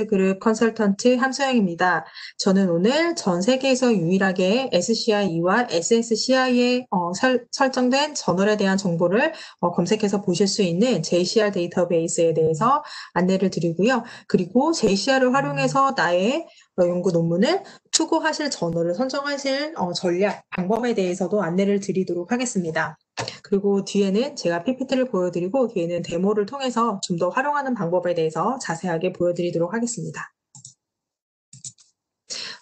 그룹 컨설턴트 함소영입니다. 저는 오늘 전 세계에서 유일하게 SCI와 SSCI에 설정된 저널에 대한 정보를 검색해서 보실 수 있는 JCR 데이터베이스에 대해서 안내를 드리고요. 그리고 JCR을 활용해서 나의 연구 논문을 투고하실 저널을 선정하실 전략, 방법에 대해서도 안내를 드리도록 하겠습니다. 그리고 뒤에는 제가 PPT를 보여드리고 뒤에는 데모를 통해서 좀 더 활용하는 방법에 대해서 자세하게 보여드리도록 하겠습니다.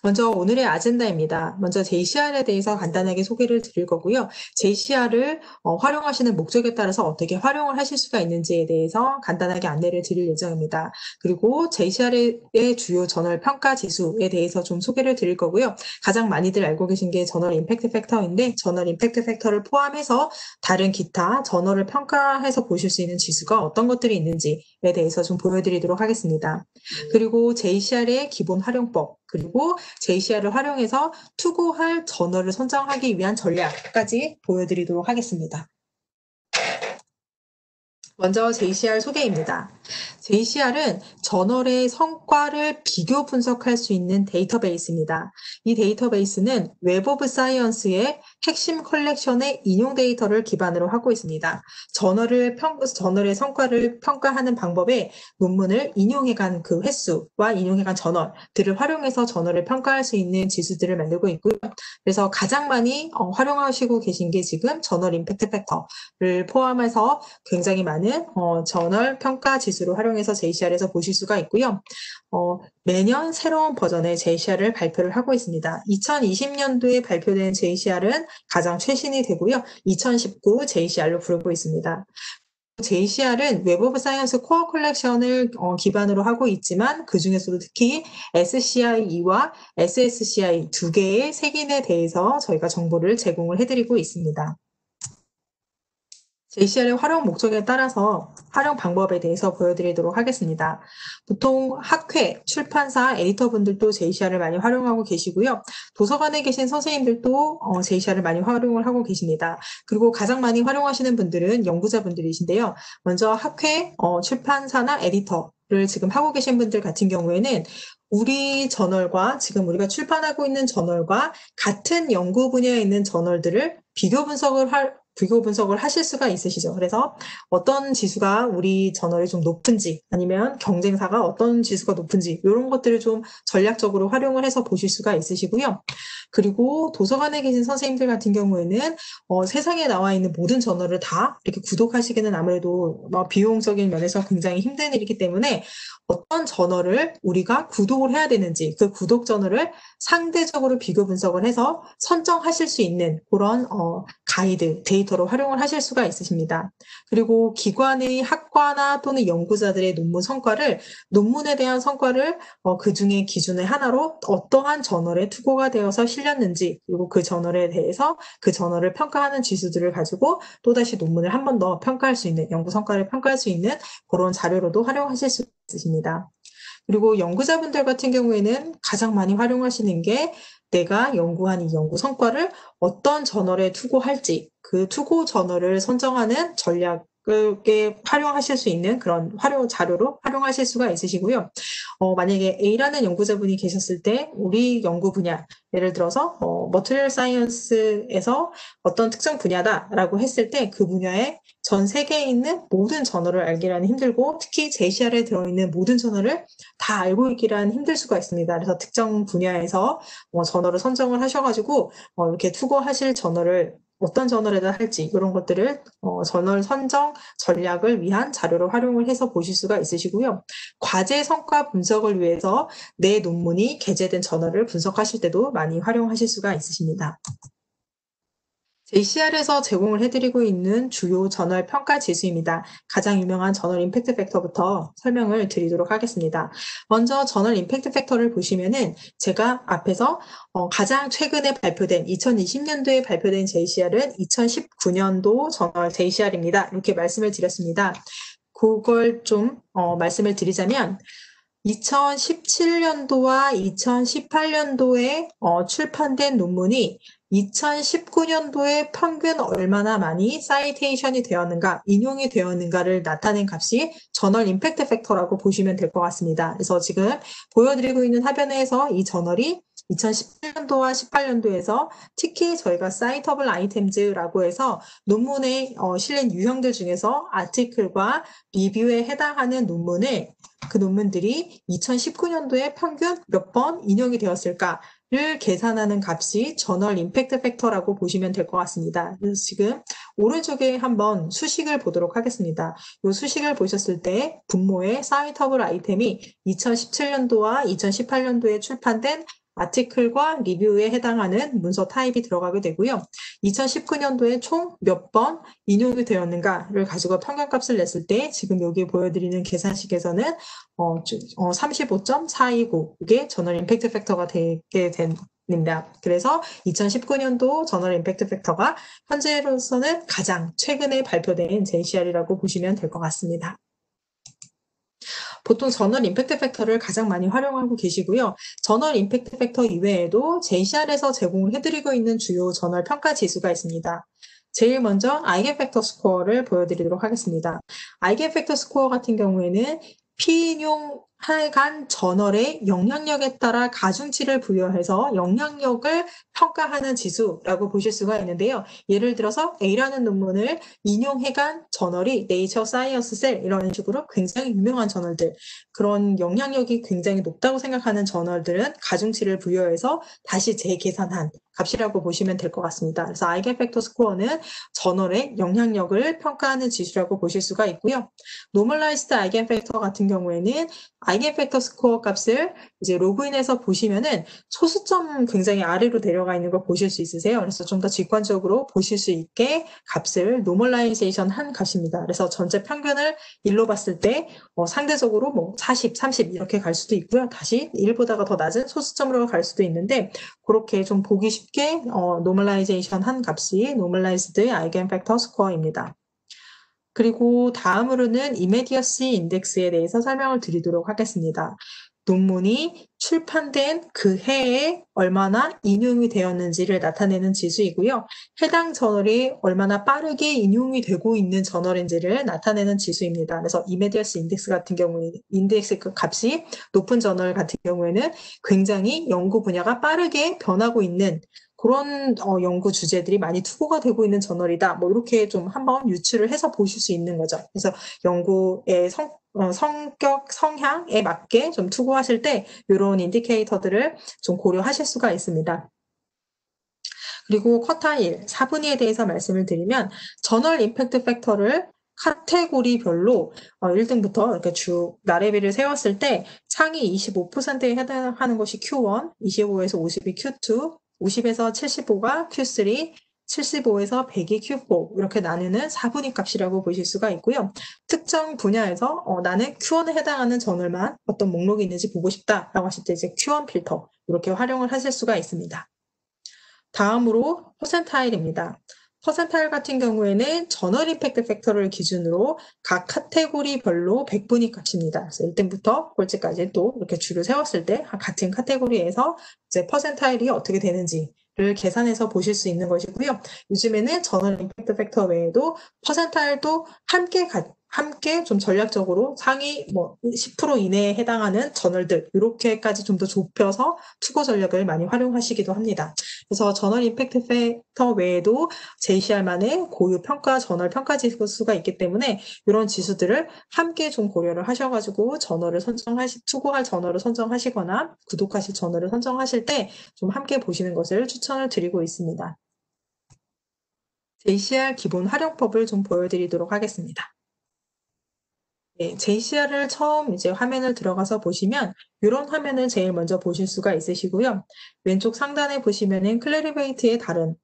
먼저 오늘의 아젠다입니다. 먼저 JCR에 대해서 간단하게 소개를 드릴 거고요. JCR을 활용하시는 목적에 따라서 어떻게 활용을 하실 수가 있는지에 대해서 간단하게 안내를 드릴 예정입니다. 그리고 JCR의 주요 저널 평가 지수에 대해서 좀 소개를 드릴 거고요. 가장 많이들 알고 계신 게 저널 임팩트 팩터인데 저널 임팩트 팩터를 포함해서 다른 기타 저널을 평가해서 보실 수 있는 지수가 어떤 것들이 있는지에 대해서 좀 보여드리도록 하겠습니다. 그리고 JCR의 기본 활용법, 그리고 JCR을 활용해서 투고할 저널을 선정하기 위한 전략까지 보여드리도록 하겠습니다. 먼저 JCR 소개입니다. JCR은 저널의 성과를 비교 분석할 수 있는 데이터베이스입니다. 이 데이터베이스는 웹 오브 사이언스의 핵심 컬렉션의 인용 데이터를 기반으로 하고 있습니다. 저널의 성과를 평가하는 방법에 논문을 인용해간 그 횟수와 인용해간 저널들을 활용해서 저널을 평가할 수 있는 지수들을 만들고 있고요. 그래서 가장 많이 활용하시고 계신 게 지금 저널 임팩트 팩터를 포함해서 굉장히 많은 저널 평가 지수를 활용해서 JCR에서 보실 수가 있고요. 매년 새로운 버전의 JCR을 발표를 하고 있습니다. 2020년도에 발표된 JCR은 가장 최신이 되고요. 2019 JCR로 부르고 있습니다. JCR은 웹 오브 사이언스 코어 컬렉션을 기반으로 하고 있지만 그 중에서도 특히 SCI와 SSCI 두 개의 색인에 대해서 저희가 정보를 제공을 해드리고 있습니다. JCR의 활용 목적에 따라서 활용 방법에 대해서 보여드리도록 하겠습니다. 보통 학회, 출판사, 에디터분들도 JCR을 많이 활용하고 계시고요. 도서관에 계신 선생님들도 JCR을 많이 활용을 하고 계십니다. 그리고 가장 많이 활용하시는 분들은 연구자분들이신데요. 먼저 학회, 출판사나 에디터를 지금 하고 계신 분들 같은 경우에는 우리 저널과 지금 우리가 출판하고 있는 저널과 같은 연구 분야에 있는 저널들을 비교 분석을 하실 수가 있으시죠. 그래서 어떤 지수가 우리 저널이 좀 높은지 아니면 경쟁사가 어떤 지수가 높은지 이런 것들을 좀 전략적으로 활용을 해서 보실 수가 있으시고요. 그리고 도서관에 계신 선생님들 같은 경우에는 세상에 나와 있는 모든 저널을 다 이렇게 구독하시기는 아무래도 비용적인 면에서 굉장히 힘든 일이기 때문에 어떤 저널을 우리가 구독을 해야 되는지 그 구독 저널을 상대적으로 비교 분석을 해서 선정하실 수 있는 그런 가이드, 데이터로 활용을 하실 수가 있으십니다. 그리고 기관의 학과나 또는 연구자들의 논문에 대한 성과를 그 중에 기준의 하나로 어떠한 저널에 투고가 되어서 실렸는지 그리고 그 저널에 대해서 그 저널을 평가하는 지수들을 가지고 또다시 논문을 한 번 더 평가할 수 있는 연구 성과를 평가할 수 있는 그런 자료로도 활용하실 수 있으십니다. 그리고 연구자분들 같은 경우에는 가장 많이 활용하시는 게 내가 연구한 이 연구 성과를 어떤 저널에 투고할지 그 투고 저널을 선정하는 전략을 활용하실 수 있는 그런 자료로 활용하실 수가 있으시고요. 만약에 A라는 연구자분이 계셨을 때 우리 연구 분야, 예를 들어서 머티리얼 사이언스에서 어떤 특정 분야다라고 했을 때 그 분야에 전 세계에 있는 모든 저널을 알기라는 힘들고 특히 JCR에 들어있는 모든 저널을 다 알고 있기란 힘들 수가 있습니다. 그래서 특정 분야에서 저널을 선정을 하셔가지고 이렇게 투고하실 저널을 어떤 저널에다 할지 이런 것들을 저널 선정 전략을 위한 자료로 활용을 해서 보실 수가 있으시고요. 과제 성과 분석을 위해서 내 논문이 게재된 저널을 분석하실 때도 많이 활용하실 수가 있으십니다. JCR에서 제공을 해드리고 있는 주요 저널 평가 지수입니다. 가장 유명한 저널 임팩트 팩터부터 설명을 드리도록 하겠습니다. 먼저 저널 임팩트 팩터를 보시면은 제가 앞에서 가장 최근에 발표된 2020년도에 발표된 JCR은 2019년도 저널 JCR입니다. 이렇게 말씀을 드렸습니다. 그걸 좀 말씀을 드리자면 2017년도와 2018년도에 출판된 논문이 2019년도에 평균 얼마나 많이 사이테이션이 되었는가, 인용이 되었는가를 나타낸 값이 저널 임팩트 팩터라고 보시면 될 것 같습니다. 그래서 지금 보여드리고 있는 화면에서 이 저널이 2017년도와 18년도에서 특히 저희가 사이터블 아이템즈라고 해서 논문에 실린 유형들 중에서 아티클과 리뷰에 해당하는 논문을 그 논문들이 2019년도에 평균 몇 번 인용이 되었을까를 계산하는 값이 저널 임팩트 팩터라고 보시면 될 것 같습니다. 그래서 지금 오른쪽에 한번 수식을 보도록 하겠습니다. 이 수식을 보셨을 때 분모의 사이터블 아이템이 2017년도와 2018년도에 출판된 아티클과 리뷰에 해당하는 문서 타입이 들어가게 되고요. 2019년도에 총 몇 번 인용이 되었는가를 가지고 평균값을 냈을 때 지금 여기 보여드리는 계산식에서는 35.429 이게 저널 임팩트 팩터가 되게 됩니다. 그래서 2019년도 저널 임팩트 팩터가 현재로서는 가장 최근에 발표된 JCR이라고 보시면 될 것 같습니다. 보통 저널 임팩트 팩터를 가장 많이 활용하고 계시고요. 저널 임팩트 팩터 이외에도 JCR에서 제공을 해드리고 있는 주요 저널 평가 지수가 있습니다. 제일 먼저 아이겐팩터 스코어를 보여드리도록 하겠습니다. 아이겐팩터 스코어 같은 경우에는 피인용 하간 저널의 영향력에 따라 가중치를 부여해서 영향력을 평가하는 지수라고 보실 수가 있는데요. 예를 들어서 A라는 논문을 인용해간 저널이 네이처 사이언스 셀 이런 식으로 굉장히 유명한 저널들, 그런 영향력이 굉장히 높다고 생각하는 저널들은 가중치를 부여해서 다시 재계산한 값이라고 보시면 될 것 같습니다. 그래서 아이겐팩터 스코어는 저널의 영향력을 평가하는 지수라고 보실 수가 있고요. 노멀라이즈드 아이겐팩터 같은 경우에는 아이겐팩터 스코어 값을 이제 로그인해서 보시면은 소수점 굉장히 아래로 내려가 있는 걸 보실 수 있으세요. 그래서 좀 더 직관적으로 보실 수 있게 값을 노멀라이제이션 한 값입니다. 그래서 전체 평균을 1로 봤을 때 상대적으로 뭐 40, 30 이렇게 갈 수도 있고요. 다시 1보다가 더 낮은 소수점으로 갈 수도 있는데 그렇게 좀 보기 쉽게 노멀라이제이션 한 값이 노멀라이즈드 아이겐팩터 스코어입니다. 그리고 다음으로는 이메디어시 인덱스에 대해서 설명을 드리도록 하겠습니다. 논문이 출판된 그 해에 얼마나 인용이 되었는지를 나타내는 지수이고요. 해당 저널이 얼마나 빠르게 인용이 되고 있는 저널인지를 나타내는 지수입니다. 그래서 이메디어스 인덱스 같은 경우에 인덱스 그 값이 높은 저널 같은 경우에는 굉장히 연구 분야가 빠르게 변하고 있는 그런 연구 주제들이 많이 투고가 되고 있는 저널이다. 뭐 이렇게 좀 한번 유추를 해서 보실 수 있는 거죠. 그래서 연구의 성격, 성향에 맞게 좀 투고하실 때 이런 인디케이터들을 좀 고려하실 수가 있습니다. 그리고 쿼타일, 4분위에 대해서 말씀을 드리면 저널 임팩트 팩터를 카테고리별로 1등부터 이렇게 쭉 나래비를 세웠을 때 상위 25%에 해당하는 것이 Q1, 25에서 50이 Q2, 50에서 75가 Q3, 75에서 100이 Q4 이렇게 나누는 4분위 값이라고 보실 수가 있고요. 특정 분야에서 나는 Q1에 해당하는 저널만 어떤 목록이 있는지 보고 싶다라고 하실 때 이제 Q1 필터 이렇게 활용을 하실 수가 있습니다. 다음으로 퍼센타일입니다. 퍼센타일 같은 경우에는 저널 임팩트 팩터를 기준으로 각 카테고리별로 100분위 값입니다. 그래서 1등부터 꼴찌까지 또 이렇게 줄을 세웠을 때 같은 카테고리에서 이제 퍼센타일이 어떻게 되는지를 계산해서 보실 수 있는 것이고요. 요즘에는 저널 임팩트 팩터 외에도 퍼센타일도 함께 좀 전략적으로 상위 뭐 10% 이내에 해당하는 저널들 이렇게까지 좀 더 좁혀서 투고 전략을 많이 활용하시기도 합니다. 그래서 저널 임팩트 팩터 외에도 JCR만의 고유 평가 저널 평가 지수가 있기 때문에 이런 지수들을 함께 좀 고려를 하셔가지고 저널을 투고할 저널을 선정하시거나 구독하실 저널을 선정하실 때 좀 함께 보시는 것을 추천을 드리고 있습니다. JCR 기본 활용법을 좀 보여드리도록 하겠습니다. 네, JCR을 처음 이제 화면을 들어가서 보시면 이런 화면을 제일 먼저 보실 수가 있으시고요. 왼쪽 상단에 보시면은 클래리베이트의 다른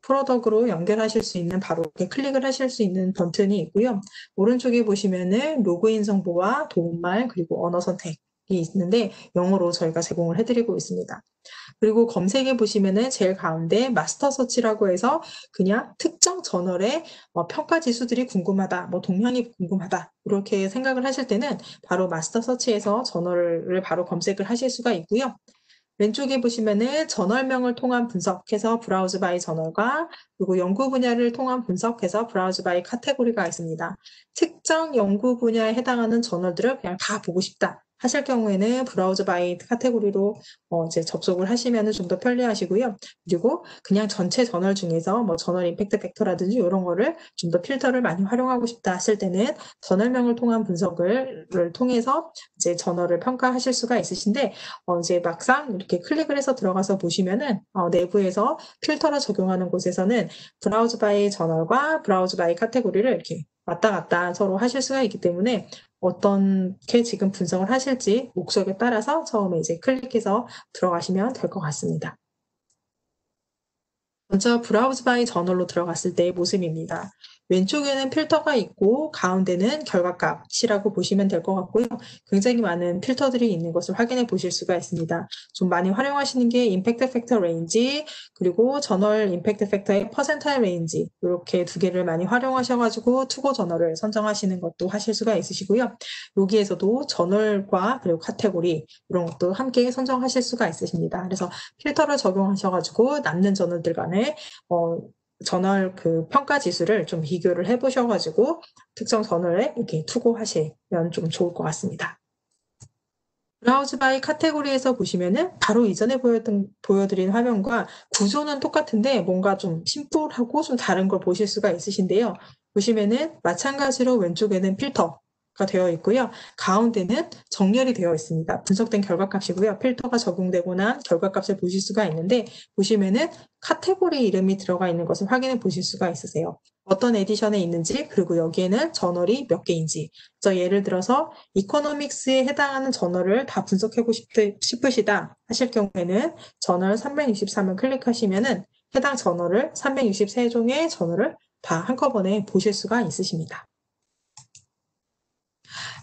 프로덕으로 연결하실 수 있는 바로 이렇게 클릭을 하실 수 있는 버튼이 있고요. 오른쪽에 보시면은 로그인 정보와 도움말 그리고 언어 선택이 있는데 영어로 저희가 제공을 해드리고 있습니다. 그리고 검색해 보시면은 제일 가운데 마스터 서치라고 해서 그냥 특정 저널의 평가 지수들이 궁금하다, 뭐 동향이 궁금하다 이렇게 생각을 하실 때는 바로 마스터 서치에서 저널을 바로 검색을 하실 수가 있고요. 왼쪽에 보시면은 저널명을 통한 분석해서 브라우즈 바이 저널과 그리고 연구 분야를 통한 분석해서 브라우즈 바이 카테고리가 있습니다. 특정 연구 분야에 해당하는 저널들을 그냥 다 보고 싶다 하실 경우에는 브라우즈 바이 카테고리로 이제 접속을 하시면 좀 더 편리하시고요. 그리고 그냥 전체 저널 중에서 뭐 저널 임팩트 팩터라든지 이런 거를 좀 더 필터를 많이 활용하고 싶다 하실 때는 저널명을 통한 분석을 통해서 이제 저널을 평가하실 수가 있으신데 이제 막상 이렇게 클릭을 해서 들어가서 보시면은 내부에서 필터를 적용하는 곳에서는 브라우즈 바이 저널과 브라우즈 바이 카테고리를 이렇게 왔다 갔다 서로 하실 수가 있기 때문에 어떻게 지금 분석을 하실지 목적에 따라서 처음에 이제 클릭해서 들어가시면 될 것 같습니다. 먼저 브라우즈 바이 저널로 들어갔을 때의 모습입니다. 왼쪽에는 필터가 있고 가운데는 결과값이라고 보시면 될 것 같고요. 굉장히 많은 필터들이 있는 것을 확인해 보실 수가 있습니다. 좀 많이 활용하시는 게 임팩트 팩터 레인지 그리고 저널 임팩트 팩터의 퍼센타일 레인지 이렇게 두 개를 많이 활용하셔가지고 투고 저널을 선정하시는 것도 하실 수가 있으시고요. 여기에서도 저널과 그리고 카테고리 이런 것도 함께 선정하실 수가 있으십니다. 그래서 필터를 적용하셔가지고 남는 저널들 간에 저널 그 평가 지수를 좀 비교를 해보셔가지고 특정 저널에 이렇게 투고하시면 좀 좋을 것 같습니다. 브라우즈 바이 카테고리에서 보시면은 바로 이전에 보여드린 화면과 구조는 똑같은데 뭔가 좀 심플하고 좀 다른 걸 보실 수가 있으신데요. 보시면은 마찬가지로 왼쪽에는 필터 가 되어 있고요. 가운데는 정렬이 되어 있습니다. 분석된 결과값이고요. 필터가 적용되고 난 결과값을 보실 수가 있는데 보시면은 카테고리 이름이 들어가 있는 것을 확인해 보실 수가 있으세요. 어떤 에디션에 있는지 그리고 여기에는 저널이 몇 개인지 그래서 예를 들어서 이코노믹스에 해당하는 저널을 다 분석하고 싶으시다 하실 경우에는 저널 363을 클릭하시면은 해당 저널을 363종의 저널을 다 한꺼번에 보실 수가 있으십니다.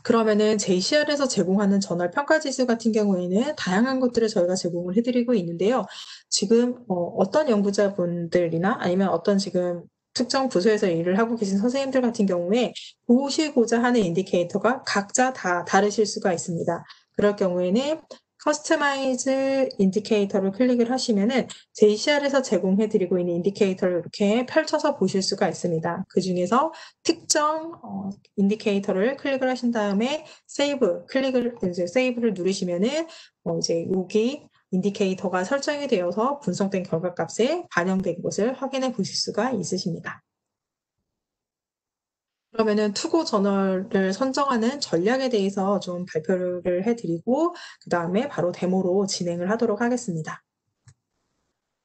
그러면은 JCR에서 제공하는 저널 평가 지수 같은 경우에는 다양한 것들을 저희가 제공을 해드리고 있는데요. 지금 어떤 연구자분들이나 아니면 어떤 지금 특정 부서에서 일을 하고 계신 선생님들 같은 경우에 보시고자 하는 인디케이터가 각자 다 다르실 수가 있습니다. 그럴 경우에는 커스터마이즈 인디케이터를 클릭을 하시면은 JCR에서 제공해드리고 있는 인디케이터를 이렇게 펼쳐서 보실 수가 있습니다. 그 중에서 특정 인디케이터를 클릭을 하신 다음에 세이브를 누르시면은 이제 여기 인디케이터가 설정이 되어서 분석된 결과값에 반영된 것을 확인해 보실 수가 있으십니다. 그러면은 투고 저널을 선정하는 전략에 대해서 좀 발표를 해드리고 그 다음에 바로 데모로 진행을 하도록 하겠습니다.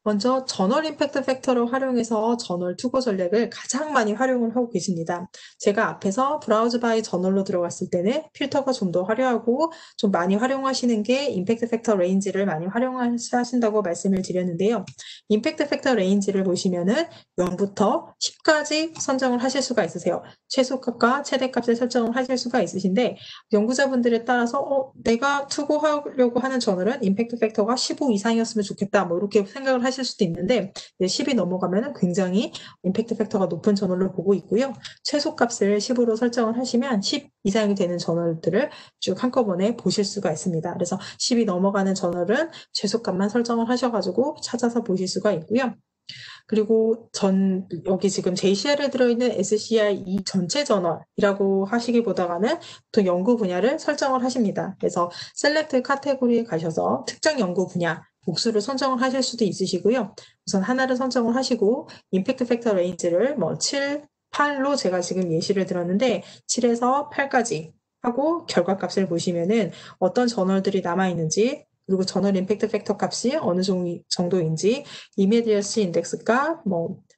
먼저 저널 임팩트 팩터를 활용해서 저널 투고 전략을 가장 많이 활용을 하고 계십니다. 제가 앞에서 브라우즈 바이 저널로 들어갔을 때는 필터가 좀 더 화려하고 좀 많이 활용하시는 게 임팩트 팩터 레인지를 많이 활용하신다고 말씀을 드렸는데요. 임팩트 팩터 레인지를 보시면은 0부터 10까지 선정을 하실 수가 있으세요. 최소값과 최대값을 설정을 하실 수가 있으신데 연구자분들에 따라서 내가 투고하려고 하는 저널은 임팩트 팩터가 15 이상이었으면 좋겠다 뭐 이렇게 생각을 하실 수도 있는데 10이 넘어가면 굉장히 임팩트 팩터가 높은 저널로 보고 있고요. 최소값을 10으로 설정을 하시면 10 이상이 되는 저널들을 쭉 한꺼번에 보실 수가 있습니다. 그래서 10이 넘어가는 저널은 최소값만 설정을 하셔가지고 찾아서 보실 수가 있고요. 그리고 여기 지금 JCR에 들어있는 SCI 이 전체 저널이라고 하시기보다는 보통 연구 분야를 설정을 하십니다. 그래서 셀렉트 카테고리에 가셔서 특정 연구 분야 복수를 선정을 하실 수도 있으시고요. 우선 하나를 선정을 하시고 임팩트 팩터 레인지를 7, 8로 제가 지금 예시를 들었는데 7에서 8까지 하고 결과값을 보시면은 어떤 저널들이 남아있는지 그리고 저널 임팩트 팩터 값이 어느 정도인지 이미디어시 인덱스가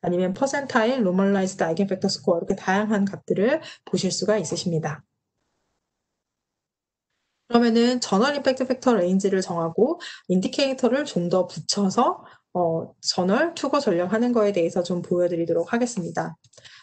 아니면 퍼센타일, 노멀라이즈드 아이겐 팩터 스코어 이렇게 다양한 값들을 보실 수가 있으십니다. 그러면은 저널 임팩트 팩터 레인지를 정하고 인디케이터를 좀 더 붙여서 저널 투고 전략하는 거에 대해서 좀 보여드리도록 하겠습니다.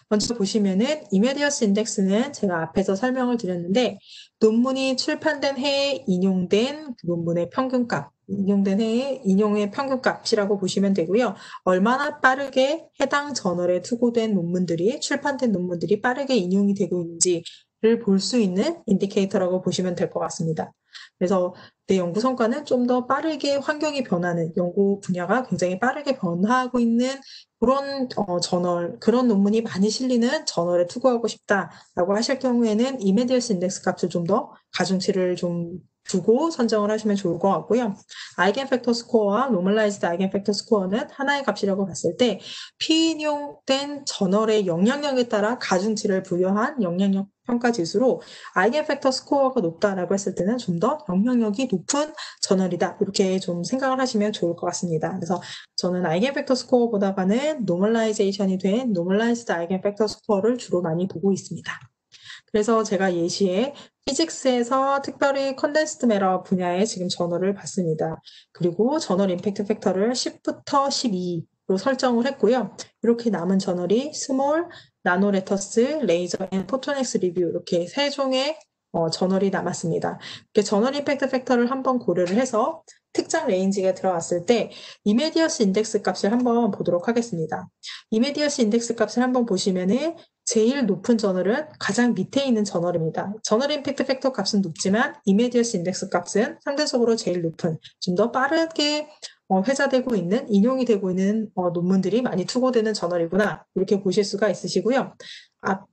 먼저 보시면은 이메디어스 인덱스는 제가 앞에서 설명을 드렸는데 논문이 출판된 해에 인용된 논문의 평균값, 인용된 해에 인용의 평균값이라고 보시면 되고요. 얼마나 빠르게 해당 저널에 투고된 논문들이 출판된 논문들이 빠르게 인용이 되고 있는지 볼 수 있는 인디케이터라고 보시면 될 것 같습니다. 그래서 내 연구 성과는 좀 더 빠르게 환경이 변하는, 연구 분야가 굉장히 빠르게 변화하고 있는 그런 저널, 그런 논문이 많이 실리는 저널에 투고하고 싶다라고 하실 경우에는 이메디어스 인덱스 값을 좀 더 가중치를 좀 두고 선정을 하시면 좋을 것 같고요. 아이겐팩터 스코어와 노멀라이즈드 아이겐팩터 스코어는 하나의 값이라고 봤을 때 피인용된 저널의 영향력에 따라 가중치를 부여한 영향력 평가 지수로 아이겐팩터 스코어가 높다라고 했을 때는 좀 더 영향력이 높은 저널이다. 이렇게 좀 생각을 하시면 좋을 것 같습니다. 그래서 저는 아이겐팩터 스코어보다가는 노멀라이제이션이 된 노멀라이즈드 아이겐팩터 스코어를 주로 많이 보고 있습니다. 그래서 제가 예시에 피직스에서 특별히 컨덴스드 매터 분야의 지금 저널을 봤습니다. 그리고 저널 임팩트 팩터를 10부터 12로 설정을 했고요. 이렇게 남은 저널이 스몰, 나노레터스, 레이저 앤 포토넥스 리뷰 이렇게 세 종의 저널이 남았습니다. 이렇게 저널 임팩트 팩터를 한번 고려를 해서 특정 레인지가 들어왔을 때 이메디어스 인덱스 값을 한번 보도록 하겠습니다. 이메디어스 인덱스 값을 한번 보시면은 제일 높은 저널은 가장 밑에 있는 저널입니다. 저널 임팩트 팩터 값은 높지만 이메디어스 인덱스 값은 상대적으로 제일 높은, 좀 더 빠르게 회자되고 있는, 인용이 되고 있는 논문들이 많이 투고되는 저널이구나 이렇게 보실 수가 있으시고요.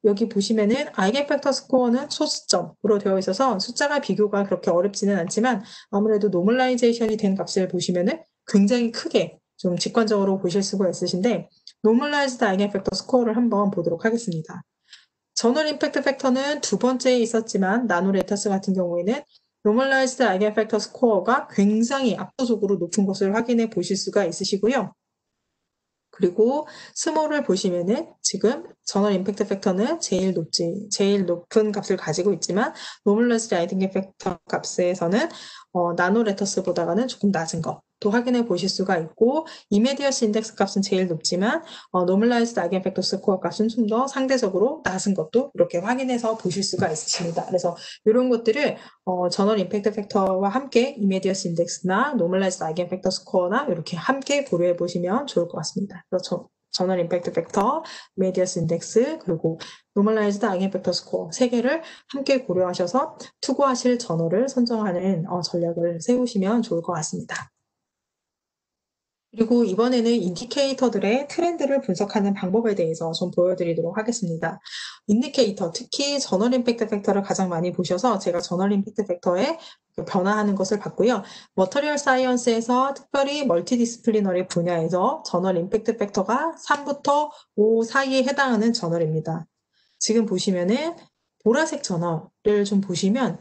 여기 보시면은 아이겐팩터 스코어는 소수점으로 되어 있어서 숫자가 비교가 그렇게 어렵지는 않지만 아무래도 노멀라이제이션이 된 값을 보시면은 굉장히 크게 좀 직관적으로 보실 수가 있으신데 노멀라이즈드 아이겐팩터 스코어를 한번 보도록 하겠습니다. 저널 임팩트 팩터는 두 번째에 있었지만 나노레터스 같은 경우에는 노멀라이즈드 아이겐팩터 스코어가 굉장히 압도적으로 높은 것을 확인해 보실 수가 있으시고요. 그리고 스몰을 보시면은 지금 저널 임팩트 팩터는 제일 높은 값을 가지고 있지만 노멀라이즈드 아이겐팩터 값에서는 나노레터스보다는 조금 낮은 것도 확인해 보실 수가 있고 이메디어스 인덱스 값은 제일 높지만 노멀라이즈드 아이겐팩터 스코어 값은 좀 더 상대적으로 낮은 것도 이렇게 확인해서 보실 수가 있으십니다. 그래서 이런 것들을 저널 임팩트 팩터와 함께 이메디어스 인덱스나 노멀라이즈드 아이겐팩터 스코어나 이렇게 함께 고려해 보시면 좋을 것 같습니다. 그래서 저널 임팩트 팩터, 이메디어스 인덱스, 그리고 노멀라이즈드 아이겐팩터 스코어 세 개를 함께 고려하셔서 투고하실 저널을 선정하는 전략을 세우시면 좋을 것 같습니다. 그리고 이번에는 인디케이터들의 트렌드를 분석하는 방법에 대해서 좀 보여드리도록 하겠습니다. 인디케이터, 특히 저널 임팩트 팩터를 가장 많이 보셔서 제가 저널 임팩트 팩터에 변화하는 것을 봤고요. 머터리얼 사이언스에서 특별히 멀티디스플리너리 분야에서 저널 임팩트 팩터가 3부터 5 사이에 해당하는 저널입니다. 지금 보시면은 보라색 저널을 좀 보시면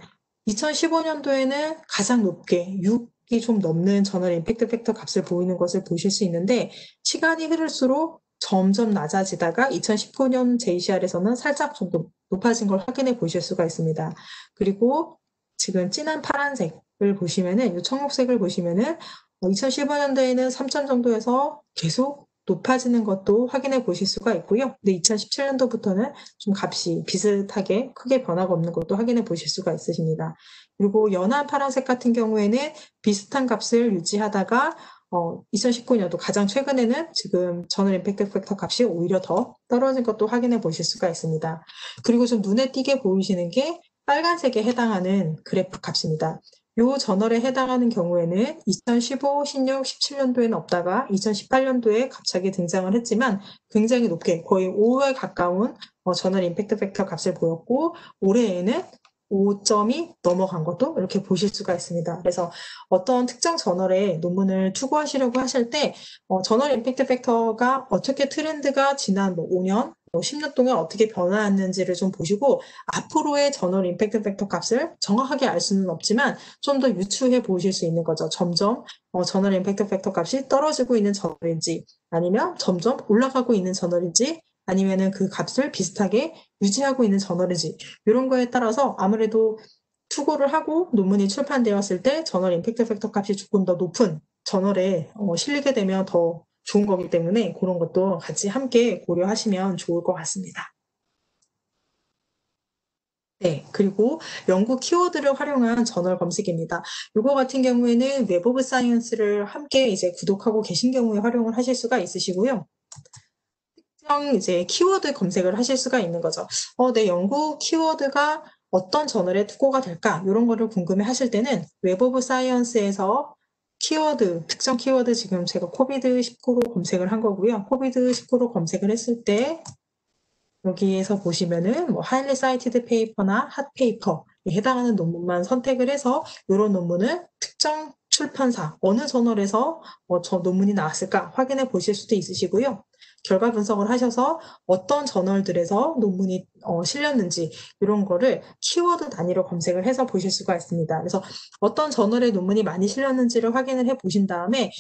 2015년도에는 가장 높게 6이 좀 넘는 저널 임팩트 팩터 값을 보이는 것을 보실 수 있는데 시간이 흐를수록 점점 낮아지다가 2019년 JCR에서는 살짝 좀 높아진 걸 확인해 보실 수가 있습니다. 그리고 지금 진한 파란색을 보시면은 이 청록색을 보시면은 2015년도에는 3점 정도에서 계속 높아지는 것도 확인해 보실 수가 있고요. 근데 2017년도부터는 좀 값이 비슷하게 크게 변화가 없는 것도 확인해 보실 수가 있으십니다. 그리고 연한 파란색 같은 경우에는 비슷한 값을 유지하다가 2019년도 가장 최근에는 지금 저널 임팩트 팩터 값이 오히려 더 떨어진 것도 확인해 보실 수가 있습니다. 그리고 좀 눈에 띄게 보이시는 게 빨간색에 해당하는 그래프 값입니다. 요 저널에 해당하는 경우에는 2015, 16, 17년도에는 없다가 2018년도에 갑자기 등장을 했지만 굉장히 높게 거의 5에 가까운 저널 임팩트 팩터 값을 보였고 올해에는 5점이 넘어간 것도 이렇게 보실 수가 있습니다. 그래서 어떤 특정 저널에 논문을 투고하시려고 하실 때 저널 임팩트 팩터가 어떻게 트렌드가 지난 5년, 10년 동안 어떻게 변화했는지를 좀 보시고 앞으로의 저널 임팩트 팩터 값을 정확하게 알 수는 없지만 좀 더 유추해 보실 수 있는 거죠. 점점 저널 임팩트 팩터 값이 떨어지고 있는 저널인지 아니면 점점 올라가고 있는 저널인지 아니면은 그 값을 비슷하게 유지하고 있는 저널인지 이런 거에 따라서 아무래도 투고를 하고 논문이 출판되었을 때 저널 임팩트 팩터 값이 조금 더 높은 저널에 실리게 되면 더 좋은 거기 때문에 그런 것도 같이 함께 고려하시면 좋을 것 같습니다. 네, 그리고 연구 키워드를 활용한 저널 검색입니다. 이거 같은 경우에는 웹 오브 사이언스를 함께 이제 구독하고 계신 경우에 활용을 하실 수가 있으시고요. 특정 이제 키워드 검색을 하실 수가 있는 거죠. 내 연구 키워드가 어떤 저널에 투고가 될까? 이런 거를 궁금해 하실 때는 웹 오브 사이언스에서 키워드, 특정 키워드 지금 제가 코비드19로 검색을 한 거고요. 코비드19로 검색을 했을 때 여기에서 보시면은 뭐 하일리 사이티드 페이퍼나 핫 페이퍼에 해당하는 논문만 선택을 해서 이런 논문은 특정 출판사, 어느 저널에서 저 논문이 나왔을까 확인해 보실 수도 있으시고요. 결과 분석을 하셔서 어떤 저널들에서 논문이 실렸는지 이런 거를 키워드 단위로 검색을 해서 보실 수가 있습니다. 그래서 어떤 저널에 논문이 많이 실렸는지를 확인을 해 보신 다음에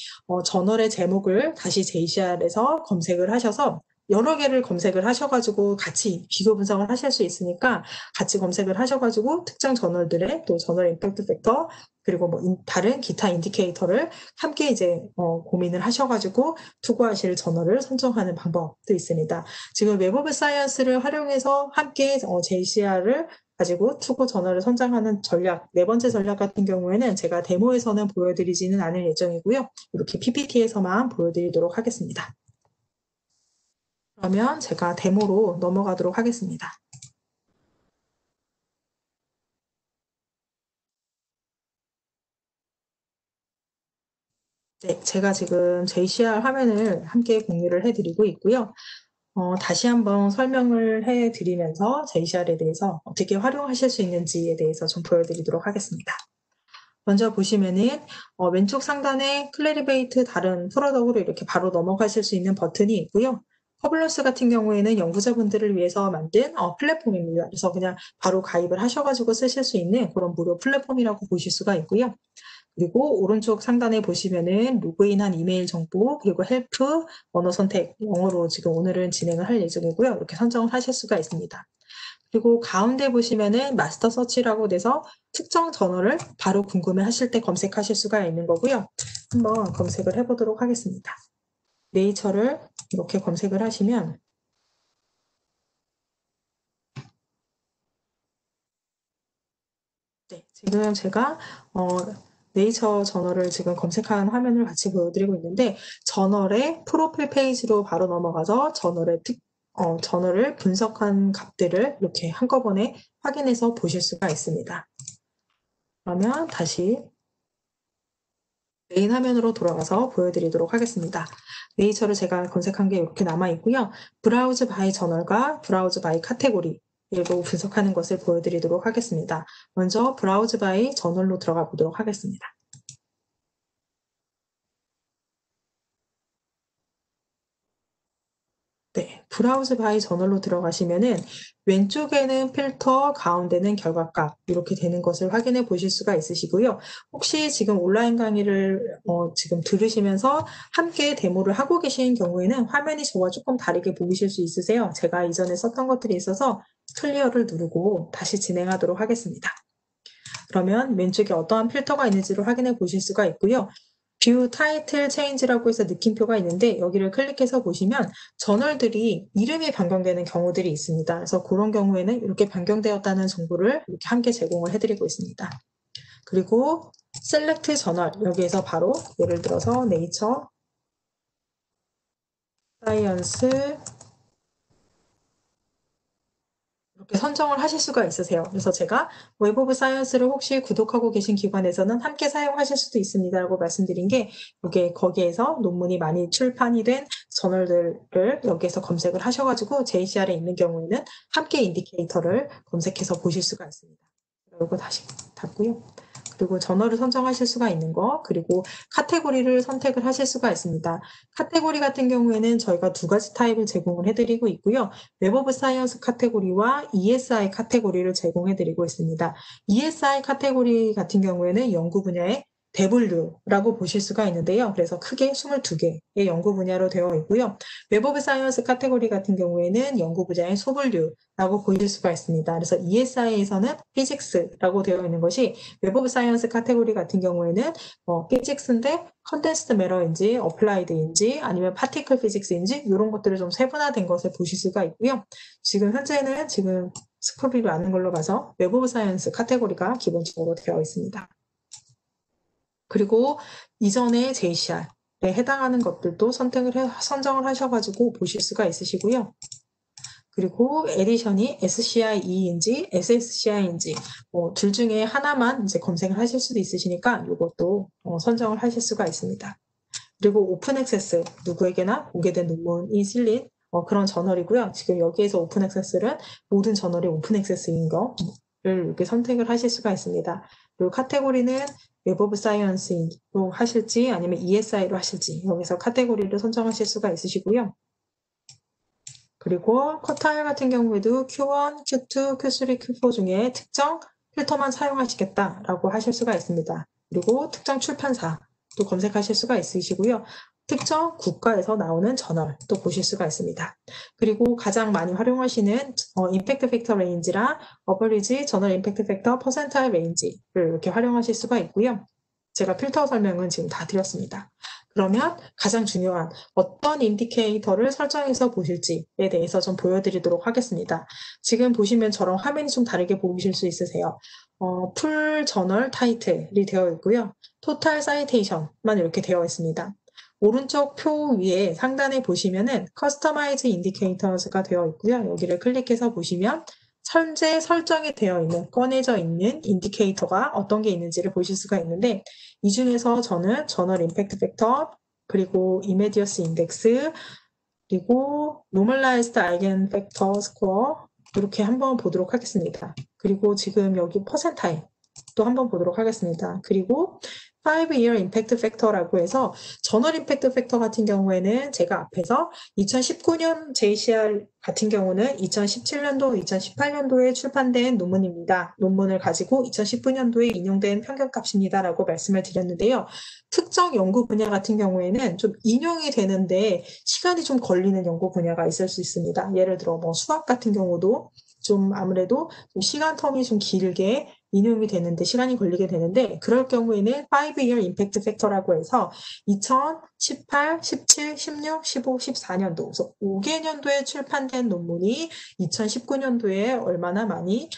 저널의 제목을 다시 JCR에서 검색을 하셔서 여러 개를 검색을 하셔가지고 같이 비교 분석을 하실 수 있으니까 같이 검색을 하셔가지고 특정 저널들의 또 저널 임팩트 팩터 그리고 뭐 다른 기타 인디케이터를 함께 이제 고민을 하셔가지고 투고하실 저널을 선정하는 방법도 있습니다. 지금 웹 오브 사이언스를 활용해서 함께 JCR을 가지고 투고 저널을 선정하는 전략, 네 번째 전략 같은 경우에는 제가 데모에서는 보여드리지는 않을 예정이고요. 이렇게 PPT에서만 보여드리도록 하겠습니다. 그러면 제가 데모로 넘어가도록 하겠습니다. 네, 제가 지금 JCR 화면을 함께 공유를 해드리고 있고요. 다시 한번 설명을 해드리면서 JCR에 대해서 어떻게 활용하실 수 있는지에 대해서 좀 보여드리도록 하겠습니다. 먼저 보시면은 왼쪽 상단에 클레리베이트 다른 프로덕트로 이렇게 바로 넘어가실 수 있는 버튼이 있고요. 퍼블러스 같은 경우에는 연구자분들을 위해서 만든 플랫폼입니다. 그래서 그냥 바로 가입을 하셔가지고 쓰실 수 있는 그런 무료 플랫폼이라고 보실 수가 있고요. 그리고 오른쪽 상단에 보시면은 로그인한 이메일 정보, 그리고 헬프, 언어 선택, 영어로 지금 오늘은 진행을 할 예정이고요. 이렇게 선정을 하실 수가 있습니다. 그리고 가운데 보시면은 마스터 서치라고 돼서 특정 저널을 바로 궁금해 하실 때 검색하실 수가 있는 거고요. 한번 검색을 해보도록 하겠습니다. 네이처를 이렇게 검색을 하시면 네, 지금 제가 네이처 저널을 지금 검색한 화면을 같이 보여드리고 있는데 저널의 프로필 페이지로 바로 넘어가서 저널을 분석한 값들을 이렇게 한꺼번에 확인해서 보실 수가 있습니다. 그러면 다시 메인 화면으로 돌아가서 보여드리도록 하겠습니다. 네이처를 제가 검색한 게 이렇게 남아 있고요. 브라우즈 바이 저널과 브라우즈 바이 카테고리 로 분석하는 것을 보여드리도록 하겠습니다. 먼저 브라우즈 바이 저널로 들어가 보도록 하겠습니다. 네, 브라우즈 바이 저널로 들어가시면은 왼쪽에는 필터, 가운데는 결과값 이렇게 되는 것을 확인해 보실 수가 있으시고요. 혹시 지금 온라인 강의를 지금 들으시면서 함께 데모를 하고 계신 경우에는 화면이 저와 조금 다르게 보이실 수 있으세요. 제가 이전에 썼던 것들이 있어서 클리어를 누르고 다시 진행하도록 하겠습니다. 그러면 왼쪽에 어떠한 필터가 있는지를 확인해 보실 수가 있고요. 뷰 타이틀 체인지라고 해서 느낌표가 있는데 여기를 클릭해서 보시면 저널들이 이름이 변경되는 경우들이 있습니다. 그래서 그런 경우에는 이렇게 변경되었다는 정보를 이렇게 함께 제공을 해드리고 있습니다. 그리고 셀렉트 저널 여기에서 바로 예를 들어서 네이처 사이언스 이렇게 선정을 하실 수가 있으세요. 그래서 제가 웹 오브 사이언스를 혹시 구독하고 계신 기관에서는 함께 사용하실 수도 있습니다라고 말씀드린 게 거기에서 논문이 많이 출판이 된 저널들을 여기에서 검색을 하셔가지고 JCR에 있는 경우에는 함께 인디케이터를 검색해서 보실 수가 있습니다. 이거 다시 닫고요. 그리고 저널을 선정하실 수가 있는 거, 그리고 카테고리를 선택을 하실 수가 있습니다. 카테고리 같은 경우에는 저희가 두 가지 타입을 제공을 해드리고 있고요. 웹 오브 사이언스 카테고리와 ESI 카테고리를 제공해드리고 있습니다. ESI 카테고리 같은 경우에는 연구 분야의 대분류라고 보실 수가 있는데요. 그래서 크게 22개의 연구 분야로 되어 있고요. 웹 오브 사이언스 카테고리 같은 경우에는 연구 분야의 소분류라고 보실 수가 있습니다. 그래서 ESI에서는 피직스라고 되어 있는 것이 웹 오브 사이언스 카테고리 같은 경우에는 피직스인데 컨덴스드 매러인지 어플라이드인지 아니면 파티클 피직스인지 이런 것들을 좀 세분화된 것을 보실 수가 있고요. 지금 현재는 스쿨비로 아는 걸로 봐서 웹 오브 사이언스 카테고리가 기본적으로 되어 있습니다. 그리고 이전에 JCR, 해당하는 것들도 선정을 하셔가지고 보실 수가 있으시고요. 그리고 에디션이 SCIE인지 SSCI인지 둘 중에 하나만 이제 검색을 하실 수도 있으시니까 이것도 선정을 하실 수가 있습니다. 그리고 오픈 액세스, 누구에게나 보게 된 논문이 실린 그런 저널이고요. 지금 여기에서 오픈 액세스는 모든 저널이 오픈 액세스인 거를 이렇게 선택을 하실 수가 있습니다. 그리고 카테고리는 웹 오브 사이언스로 하실지 아니면 ESI로 하실지 여기서 카테고리를 선정하실 수가 있으시고요. 그리고 쿼타일 같은 경우에도 Q1, Q2, Q3, Q4 중에 특정 필터만 사용하시겠다라고 하실 수가 있습니다. 그리고 특정 출판사도 검색하실 수가 있으시고요. 특정 국가에서 나오는 저널도 보실 수가 있습니다. 그리고 가장 많이 활용하시는 임팩트 팩터 레인지랑 어버리지 저널 임팩트 팩터 퍼센타일 레인지를 이렇게 활용하실 수가 있고요. 제가 필터 설명은 지금 다 드렸습니다. 그러면 가장 중요한 어떤 인디케이터를 설정해서 보실지에 대해서 좀 보여드리도록 하겠습니다. 지금 보시면 저랑 화면이 좀 다르게 보이실 수 있으세요. 풀 저널 타이틀이 되어 있고요. 토탈 사이테이션만 이렇게 되어 있습니다. 오른쪽 표 위에 상단에 보시면은 커스터마이즈 인디케이터가 되어 있고요. 여기를 클릭해서 보시면 현재 설정이 되어 있는, 꺼내져 있는 인디케이터가 어떤 게 있는지를 보실 수가 있는데 이 중에서 저는 저널 임팩트 팩터, 그리고 이메디어스 인덱스, 그리고 노멀라이즈드 아이겐 팩터 스코어 이렇게 한번 보도록 하겠습니다. 그리고 지금 여기 퍼센타일 또 한번 보도록 하겠습니다. 그리고 5-year impact factor라고 해서 저널 임팩트 팩터 같은 경우에는 제가 앞에서 2019년 JCR 같은 경우는 2017년도, 2018년도에 출판된 논문입니다. 논문을 가지고 2019년도에 인용된 평균값입니다. 라고 말씀을 드렸는데요. 특정 연구 분야 같은 경우에는 좀 인용이 되는데 시간이 좀 걸리는 연구 분야가 있을 수 있습니다. 예를 들어 뭐 수학 같은 경우도 좀 아무래도 좀 시간 텀이 좀 길게 인용이 되는데 시간이 걸리게 되는데 그럴 경우에는 5-year impact factor라고 해서 2018, 17, 16, 15, 14년도 그래서 5개년도에 출판된 논문이 2019년도에 얼마나 많이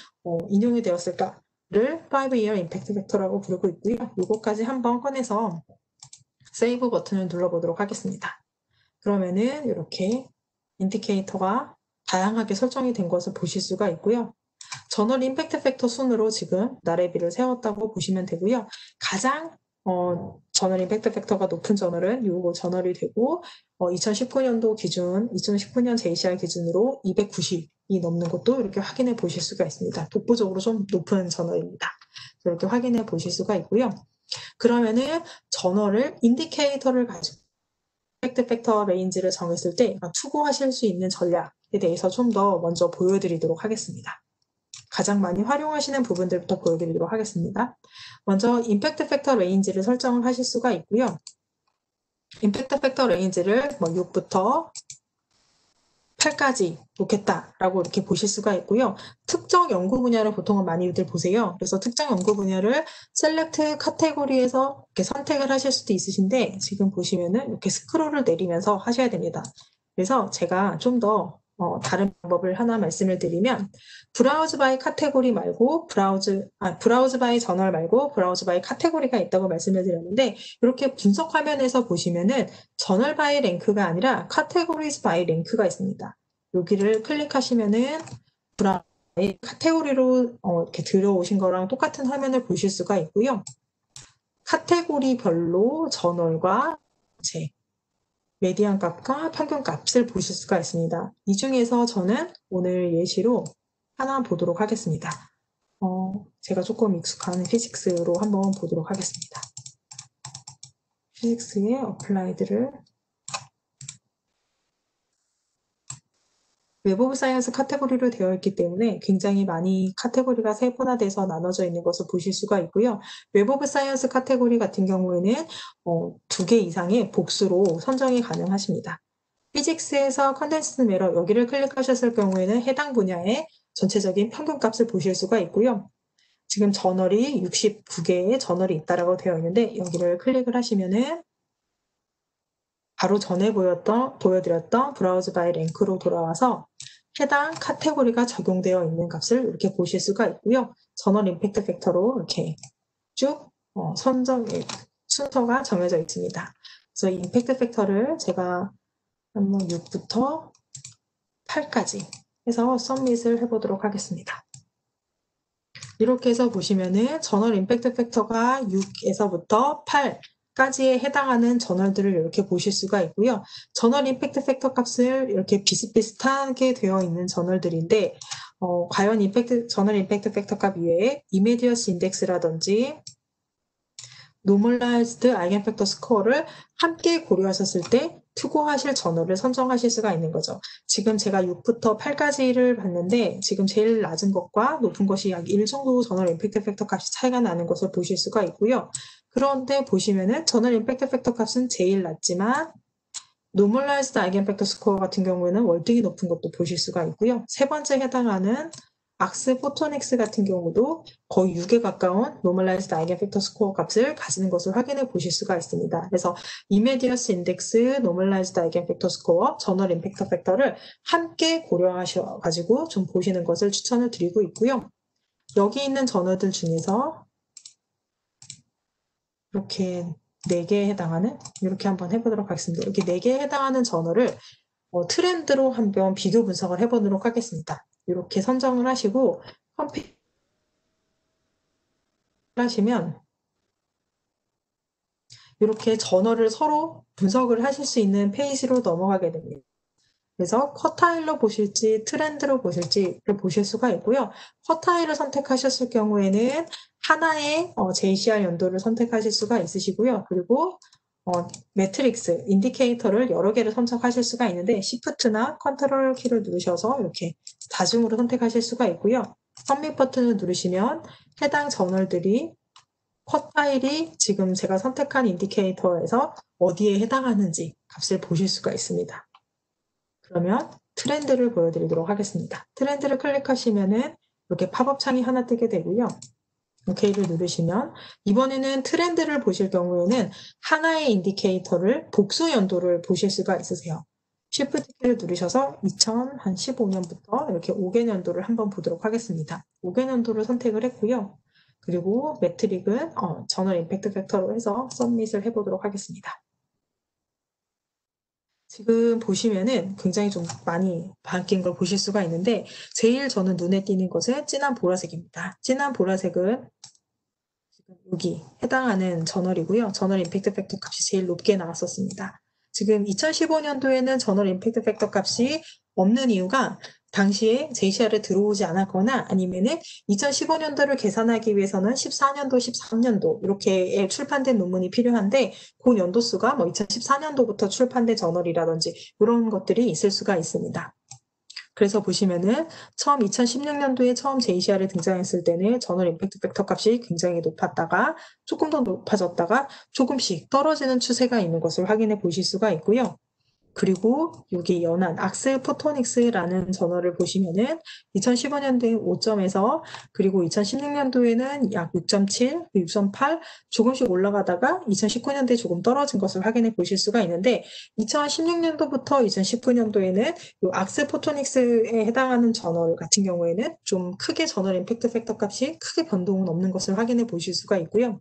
인용이 되었을까를 5-year impact factor라고 부르고 있고요. 이거까지 한번 꺼내서 세이브 버튼을 눌러보도록 하겠습니다. 그러면은 이렇게 인디케이터가 다양하게 설정이 된 것을 보실 수가 있고요. 저널 임팩트 팩터 순으로 지금 나래비를 세웠다고 보시면 되고요. 가장 저널 임팩트 팩터가 높은 저널은 이 저널이 되고 2019년도 기준, 2019년 JCR 기준으로 290이 넘는 것도 이렇게 확인해 보실 수가 있습니다. 독보적으로 좀 높은 저널입니다. 이렇게 확인해 보실 수가 있고요. 그러면은 저널을 인디케이터를 가지고 임팩트 팩터 레인지를 정했을 때 투고하실 수 있는 전략에 대해서 좀 더 먼저 보여드리도록 하겠습니다. 가장 많이 활용하시는 부분들부터 보여드리도록 하겠습니다. 먼저 임팩트 팩터 레인지를 설정을 하실 수가 있고요. 임팩트 팩터 레인지를 6부터 8까지 놓겠다라고 이렇게 보실 수가 있고요. 특정 연구 분야를 보통은 많이들 보세요. 그래서 특정 연구 분야를 셀렉트 카테고리에서 이렇게 선택을 하실 수도 있으신데 지금 보시면은 이렇게 스크롤을 내리면서 하셔야 됩니다. 그래서 제가 좀 더 다른 방법을 하나 말씀을 드리면 브라우즈 바이 카테고리 말고 브라우즈 바이 저널 말고 브라우즈 바이 카테고리가 있다고 말씀을 드렸는데 이렇게 분석 화면에서 보시면은 저널 바이 랭크가 아니라 카테고리즈 바이 랭크가 있습니다. 여기를 클릭하시면은 브라우즈 바이 카테고리로 이렇게 들어오신 거랑 똑같은 화면을 보실 수가 있고요. 카테고리별로 저널과 메디안 값과 평균 값을 보실 수가 있습니다. 이 중에서 저는 오늘 예시로 하나 보도록 하겠습니다. 제가 조금 익숙한 피직스로 한번 보도록 하겠습니다. 피직스의 어플라이드를 웹 오브 사이언스 카테고리로 되어 있기 때문에 굉장히 많이 카테고리가 세분화돼서 나눠져 있는 것을 보실 수가 있고요. 웹 오브 사이언스 카테고리 같은 경우에는 2개 이상의 복수로 선정이 가능하십니다. 피직스에서 컨덴스드 메러 여기를 클릭하셨을 경우에는 해당 분야의 전체적인 평균값을 보실 수가 있고요. 지금 저널이 69개의 저널이 있다라고 되어 있는데 여기를 클릭을 하시면은 바로 전에 보여드렸던 브라우즈 바이 랭크로 돌아와서 해당 카테고리가 적용되어 있는 값을 이렇게 보실 수가 있고요. 저널 임팩트 팩터로 이렇게 쭉 순서가 정해져 있습니다. 그래서 임팩트 팩터를 제가 한번 6부터 8까지 해서 서밋을 해보도록 하겠습니다. 이렇게 해서 보시면은 저널 임팩트 팩터가 6에서부터 8까지에 해당하는 저널들을 이렇게 보실 수가 있고요. 저널 임팩트 팩터 값을 이렇게 비슷비슷하게 되어 있는 저널들인데 과연 저널 임팩트 팩터 값 이외에 이메디어스 인덱스라든지 노멀라이즈드 아이겐팩터 스코어를 함께 고려하셨을 때 투고하실 저널을 선정하실 수가 있는 거죠. 지금 제가 6부터 8까지를 봤는데 지금 제일 낮은 것과 높은 것이 약 1 정도 저널 임팩트 팩터 값이 차이가 나는 것을 보실 수가 있고요. 그런데 보시면은 저널 임팩트 팩터 값은 제일 낮지만 노멀라이즈드 아이겐팩터 스코어 같은 경우에는 월등히 높은 것도 보실 수가 있고요. 세 번째 해당하는 악스 포토닉스 같은 경우도 거의 6에 가까운 노멀라이즈드 아이겐팩터 스코어 값을 가지는 것을 확인해 보실 수가 있습니다. 그래서 이메디어스 인덱스, 노멀라이즈드 아이겐팩터 스코어, 저널 임팩트 팩터를 함께 고려하셔가지고 좀 보시는 것을 추천을 드리고 있고요. 여기 있는 저널들 중에서 이렇게 4개에 해당하는 이렇게 한번 해보도록 하겠습니다. 이렇게 4개에 해당하는 저널을 트렌드로 한번 비교 분석을 해보도록 하겠습니다. 이렇게 선정을 하시고 컴퓨터 하시면 이렇게 저널을 서로 분석을 하실 수 있는 페이지로 넘어가게 됩니다. 그래서 쿼타일로 보실지 트렌드로 보실지를 보실 수가 있고요. 쿼타일을 선택하셨을 경우에는 하나의 JCR 연도를 선택하실 수가 있으시고요. 그리고 매트릭스, 인디케이터를 여러 개를 선택하실 수가 있는데 Shift나 컨트롤 키를 누르셔서 이렇게 다중으로 선택하실 수가 있고요. 서밋 버튼을 누르시면 해당 저널들이 쿼타일이 지금 제가 선택한 인디케이터에서 어디에 해당하는지 값을 보실 수가 있습니다. 그러면 트렌드를 보여드리도록 하겠습니다. 트렌드를 클릭하시면은 이렇게 팝업 창이 하나 뜨게 되고요. OK를 누르시면 이번에는 트렌드를 보실 경우에는 하나의 인디케이터를 복수 연도를 보실 수가 있으세요. Shift 키를 누르셔서 2015년부터 이렇게 5개 연도를 한번 보도록 하겠습니다. 5개 연도를 선택을 했고요. 그리고 매트릭은 저널 임팩트 팩터로 해서 서밋을 해보도록 하겠습니다. 지금 보시면은 굉장히 좀 많이 바뀐 걸 보실 수가 있는데 제일 저는 눈에 띄는 것은 진한 보라색입니다. 진한 보라색은 여기 해당하는 저널이고요. 저널 임팩트 팩터 값이 제일 높게 나왔었습니다. 지금 2015년도에는 저널 임팩트 팩터 값이 없는 이유가 당시에 JCR에 들어오지 않았거나 아니면은 2015년도를 계산하기 위해서는 14년도, 13년도 이렇게 출판된 논문이 필요한데 그 연도수가 뭐 2014년도부터 출판된 저널이라든지 이런 것들이 있을 수가 있습니다. 그래서 보시면은 처음 2016년도에 처음 JCR에 등장했을 때는 저널 임팩트 팩터 값이 굉장히 높았다가 조금 더 높아졌다가 조금씩 떨어지는 추세가 있는 것을 확인해 보실 수가 있고요. 그리고 여기 연한 악스 포토닉스라는 저널을 보시면은 2015년도에 5점에서 그리고 2016년도에는 약 6.7, 6.8 조금씩 올라가다가 2019년도에 조금 떨어진 것을 확인해 보실 수가 있는데 2016년도부터 2019년도에는 이 악스 포토닉스에 해당하는 저널 같은 경우에는 좀 크게 저널 임팩트 팩터 값이 크게 변동은 없는 것을 확인해 보실 수가 있고요.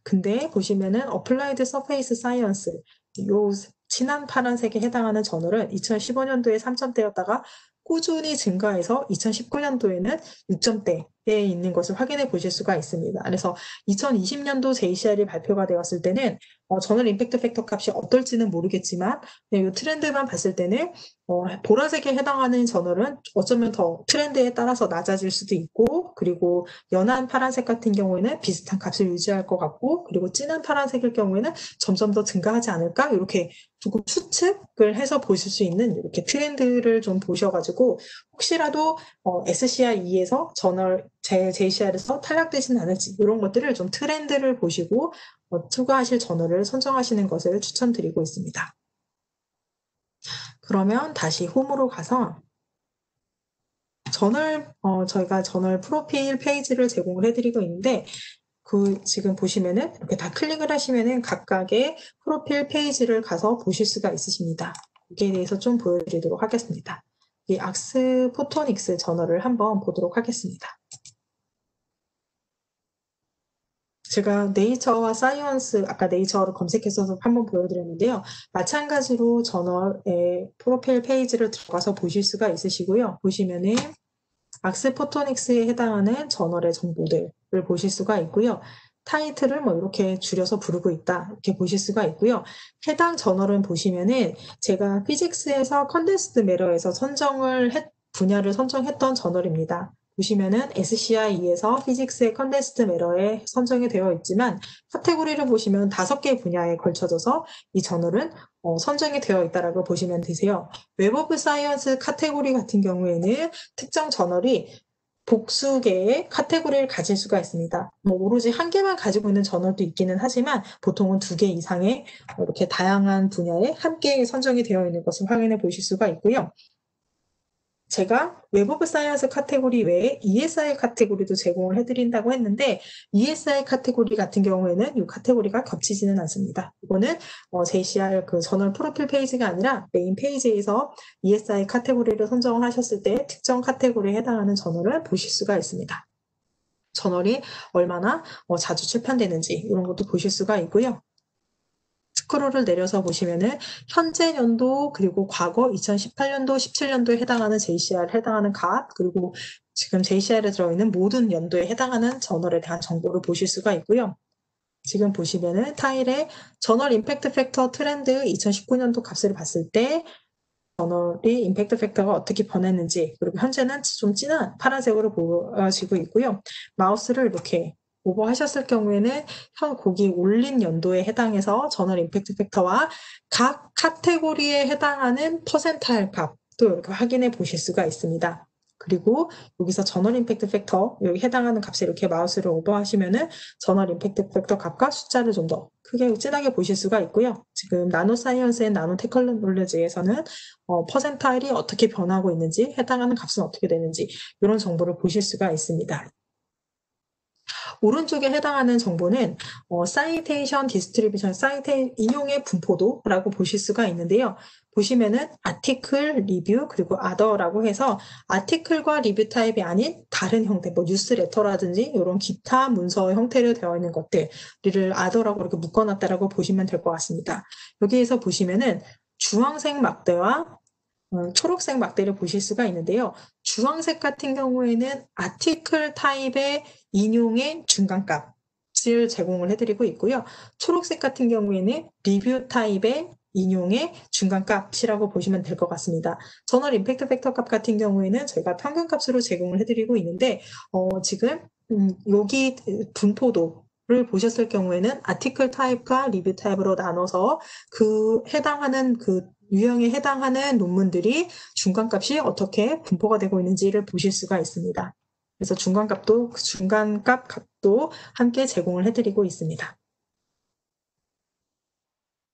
근데 보시면은 어플라이드 서페이스 사이언스 요 진한 파란색에 해당하는 저널은 2015년도에 3점대였다가 꾸준히 증가해서 2019년도에는 6점대에 있는 것을 확인해 보실 수가 있습니다. 그래서 2020년도 JCR이 발표가 되었을 때는 저널 임팩트 팩터 값이 어떨지는 모르겠지만 이 트렌드만 봤을 때는 보라색에 해당하는 저널은 어쩌면 더 트렌드에 따라서 낮아질 수도 있고 그리고 연한 파란색 같은 경우에는 비슷한 값을 유지할 것 같고 그리고 진한 파란색일 경우에는 점점 더 증가하지 않을까 이렇게 조금 추측을 해서 보실 수 있는 이렇게 트렌드를 좀 보셔가지고 혹시라도 SCR2에서 저널 JCR에서 탈락되지는 않을지 이런 것들을 좀 트렌드를 보시고 추가하실 저널을 선정하시는 것을 추천드리고 있습니다. 그러면 다시 홈으로 가서 저희가 저널 프로필 페이지를 제공을 해드리고 있는데 지금 보시면은 이렇게 다 클릭을 하시면은 각각의 프로필 페이지를 가서 보실 수가 있으십니다. 여기에 대해서 좀 보여드리도록 하겠습니다. 이 악스 포토닉스 저널을 한번 보도록 하겠습니다. 제가 네이처와 사이언스, 아까 네이처로 검색해서 한번 보여드렸는데요. 마찬가지로 저널의 프로필 페이지를 들어가서 보실 수가 있으시고요. 보시면은 악스포토닉스에 해당하는 저널의 정보들을 보실 수가 있고요. 타이틀을 뭐 이렇게 줄여서 부르고 있다 이렇게 보실 수가 있고요. 해당 저널은 보시면은 제가 피직스에서 컨덴스드 매러에서 분야를 선정했던 저널입니다. 보시면은 SCI에서 피직스의 컨덴스드 매러에 선정이 되어 있지만 카테고리를 보시면 5개 분야에 걸쳐져서 이 저널은 선정이 되어 있다라고 보시면 되세요. 웹 오브 사이언스 카테고리 같은 경우에는 특정 저널이 복수개의 카테고리를 가질 수가 있습니다. 뭐 오로지 한 개만 가지고 있는 저널도 있기는 하지만 보통은 2개 이상의 이렇게 다양한 분야에 함께 선정이 되어 있는 것을 확인해 보실 수가 있고요. 제가 웹 오브 사이언스 카테고리 외에 ESI 카테고리도 제공을 해드린다고 했는데 ESI 카테고리 같은 경우에는 이 카테고리가 겹치지는 않습니다. 이거는 JCR 그 저널 프로필 페이지가 아니라 메인 페이지에서 ESI 카테고리를 선정을 하셨을 때 특정 카테고리에 해당하는 저널을 보실 수가 있습니다. 저널이 얼마나 자주 출판되는지 이런 것도 보실 수가 있고요. 스크롤을 내려서 보시면은 현재 연도 그리고 과거 2018년도, 17년도에 해당하는 JCR에 해당하는 값 그리고 지금 JCR에 들어있는 모든 연도에 해당하는 저널에 대한 정보를 보실 수가 있고요. 지금 보시면은 타일에 저널 임팩트 팩터 트렌드 2019년도 값을 봤을 때 저널이 임팩트 팩터가 어떻게 변했는지 그리고 현재는 좀 진한 파란색으로 보여지고 있고요. 마우스를 이렇게 오버하셨을 경우에는 거기 올린 연도에 해당해서 저널 임팩트 팩터와 각 카테고리에 해당하는 퍼센타일 값도 이렇게 확인해 보실 수가 있습니다. 그리고 여기서 저널 임팩트 팩터 여기 해당하는 값에 이렇게 마우스를 오버하시면은 저널 임팩트 팩터 값과 숫자를 좀 더 크게 진하게 보실 수가 있고요. 지금 나노 사이언스 앤 나노 테크놀로지에서는 퍼센타일이 어떻게 변하고 있는지 해당하는 값은 어떻게 되는지 이런 정보를 보실 수가 있습니다. 오른쪽에 해당하는 정보는 사이테이션 디스트리뷰션, 인용의 분포도라고 보실 수가 있는데요. 보시면은 아티클, 리뷰, 그리고 아더라고 해서 아티클과 리뷰 타입이 아닌 다른 형태, 뭐 뉴스레터라든지 이런 기타 문서 형태로 되어 있는 것들을 아더라고 이렇게 묶어놨다라고 보시면 될 것 같습니다. 여기에서 보시면은 주황색 막대와 초록색 막대를 보실 수가 있는데요. 주황색 같은 경우에는 아티클 타입의 인용의 중간값을 제공을 해드리고 있고요. 초록색 같은 경우에는 리뷰 타입의 인용의 중간값이라고 보시면 될 것 같습니다. 저널 임팩트 팩터 값 같은 경우에는 저희가 평균값으로 제공을 해드리고 있는데 지금 여기 분포도를 보셨을 경우에는 아티클 타입과 리뷰 타입으로 나눠서 그 해당하는 그 유형에 해당하는 논문들이 중간값이 어떻게 분포가 되고 있는지를 보실 수가 있습니다. 그래서 중간값 값도 함께 제공을 해드리고 있습니다.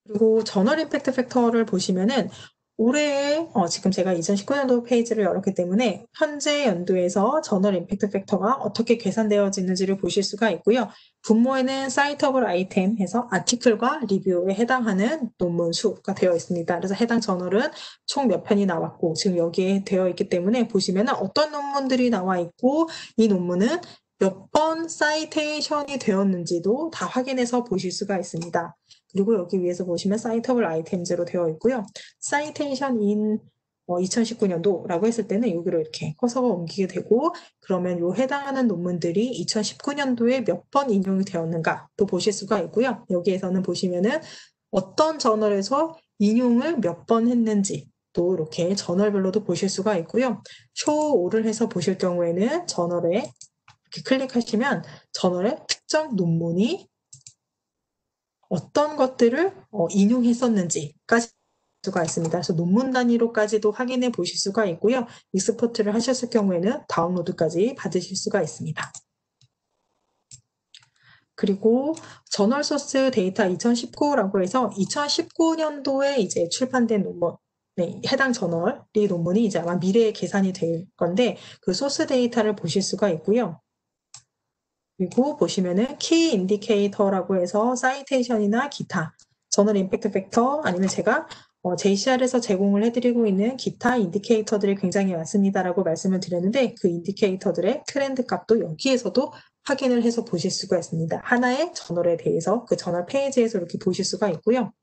그리고 저널 임팩트 팩터를 보시면은 올해에 지금 제가 2019년도 페이지를 열었기 때문에 현재 연도에서 저널 임팩트 팩터가 어떻게 계산되어지는지를 보실 수가 있고요. 분모에는 사이터블 아이템 해서 아티클과 리뷰에 해당하는 논문 수가 되어 있습니다. 그래서 해당 저널은 총 몇 편이 나왔고 지금 여기에 되어 있기 때문에 보시면은 어떤 논문들이 나와 있고 이 논문은 몇 번 사이테이션이 되었는지도 다 확인해서 보실 수가 있습니다. 그리고 여기 위에서 보시면 사이터블 아이템즈로 되어 있고요. 사이테이션 인 2019년도라고 했을 때는 여기로 이렇게 커서가 옮기게 되고 그러면 요 해당하는 논문들이 2019년도에 몇 번 인용이 되었는가 또 보실 수가 있고요. 여기에서는 보시면은 어떤 저널에서 인용을 몇 번 했는지 또 이렇게 저널별로도 보실 수가 있고요. 쇼5를 해서 보실 경우에는 저널에 이렇게 클릭하시면 저널의 특정 논문이 어떤 것들을 인용했었는지까지 수가 있습니다. 그래서 논문 단위로까지도 확인해 보실 수가 있고요. 익스포트를 하셨을 경우에는 다운로드까지 받으실 수가 있습니다. 그리고 저널 소스 데이터 2019라고 해서 2019년도에 이제 출판된 논문, 해당 저널의 논문이 이제 아마 미래에 계산이 될 건데 그 소스 데이터를 보실 수가 있고요. 그리고 보시면은 키 인디케이터라고 해서 사이테이션이나 기타 저널 임팩트 팩터 아니면 제가 JCR에서 제공을 해드리고 있는 기타 인디케이터들이 굉장히 많습니다라고 말씀을 드렸는데 그 인디케이터들의 트렌드 값도 여기에서도 확인을 해서 보실 수가 있습니다. 하나의 저널에 대해서 그 저널 페이지에서 이렇게 보실 수가 있고요.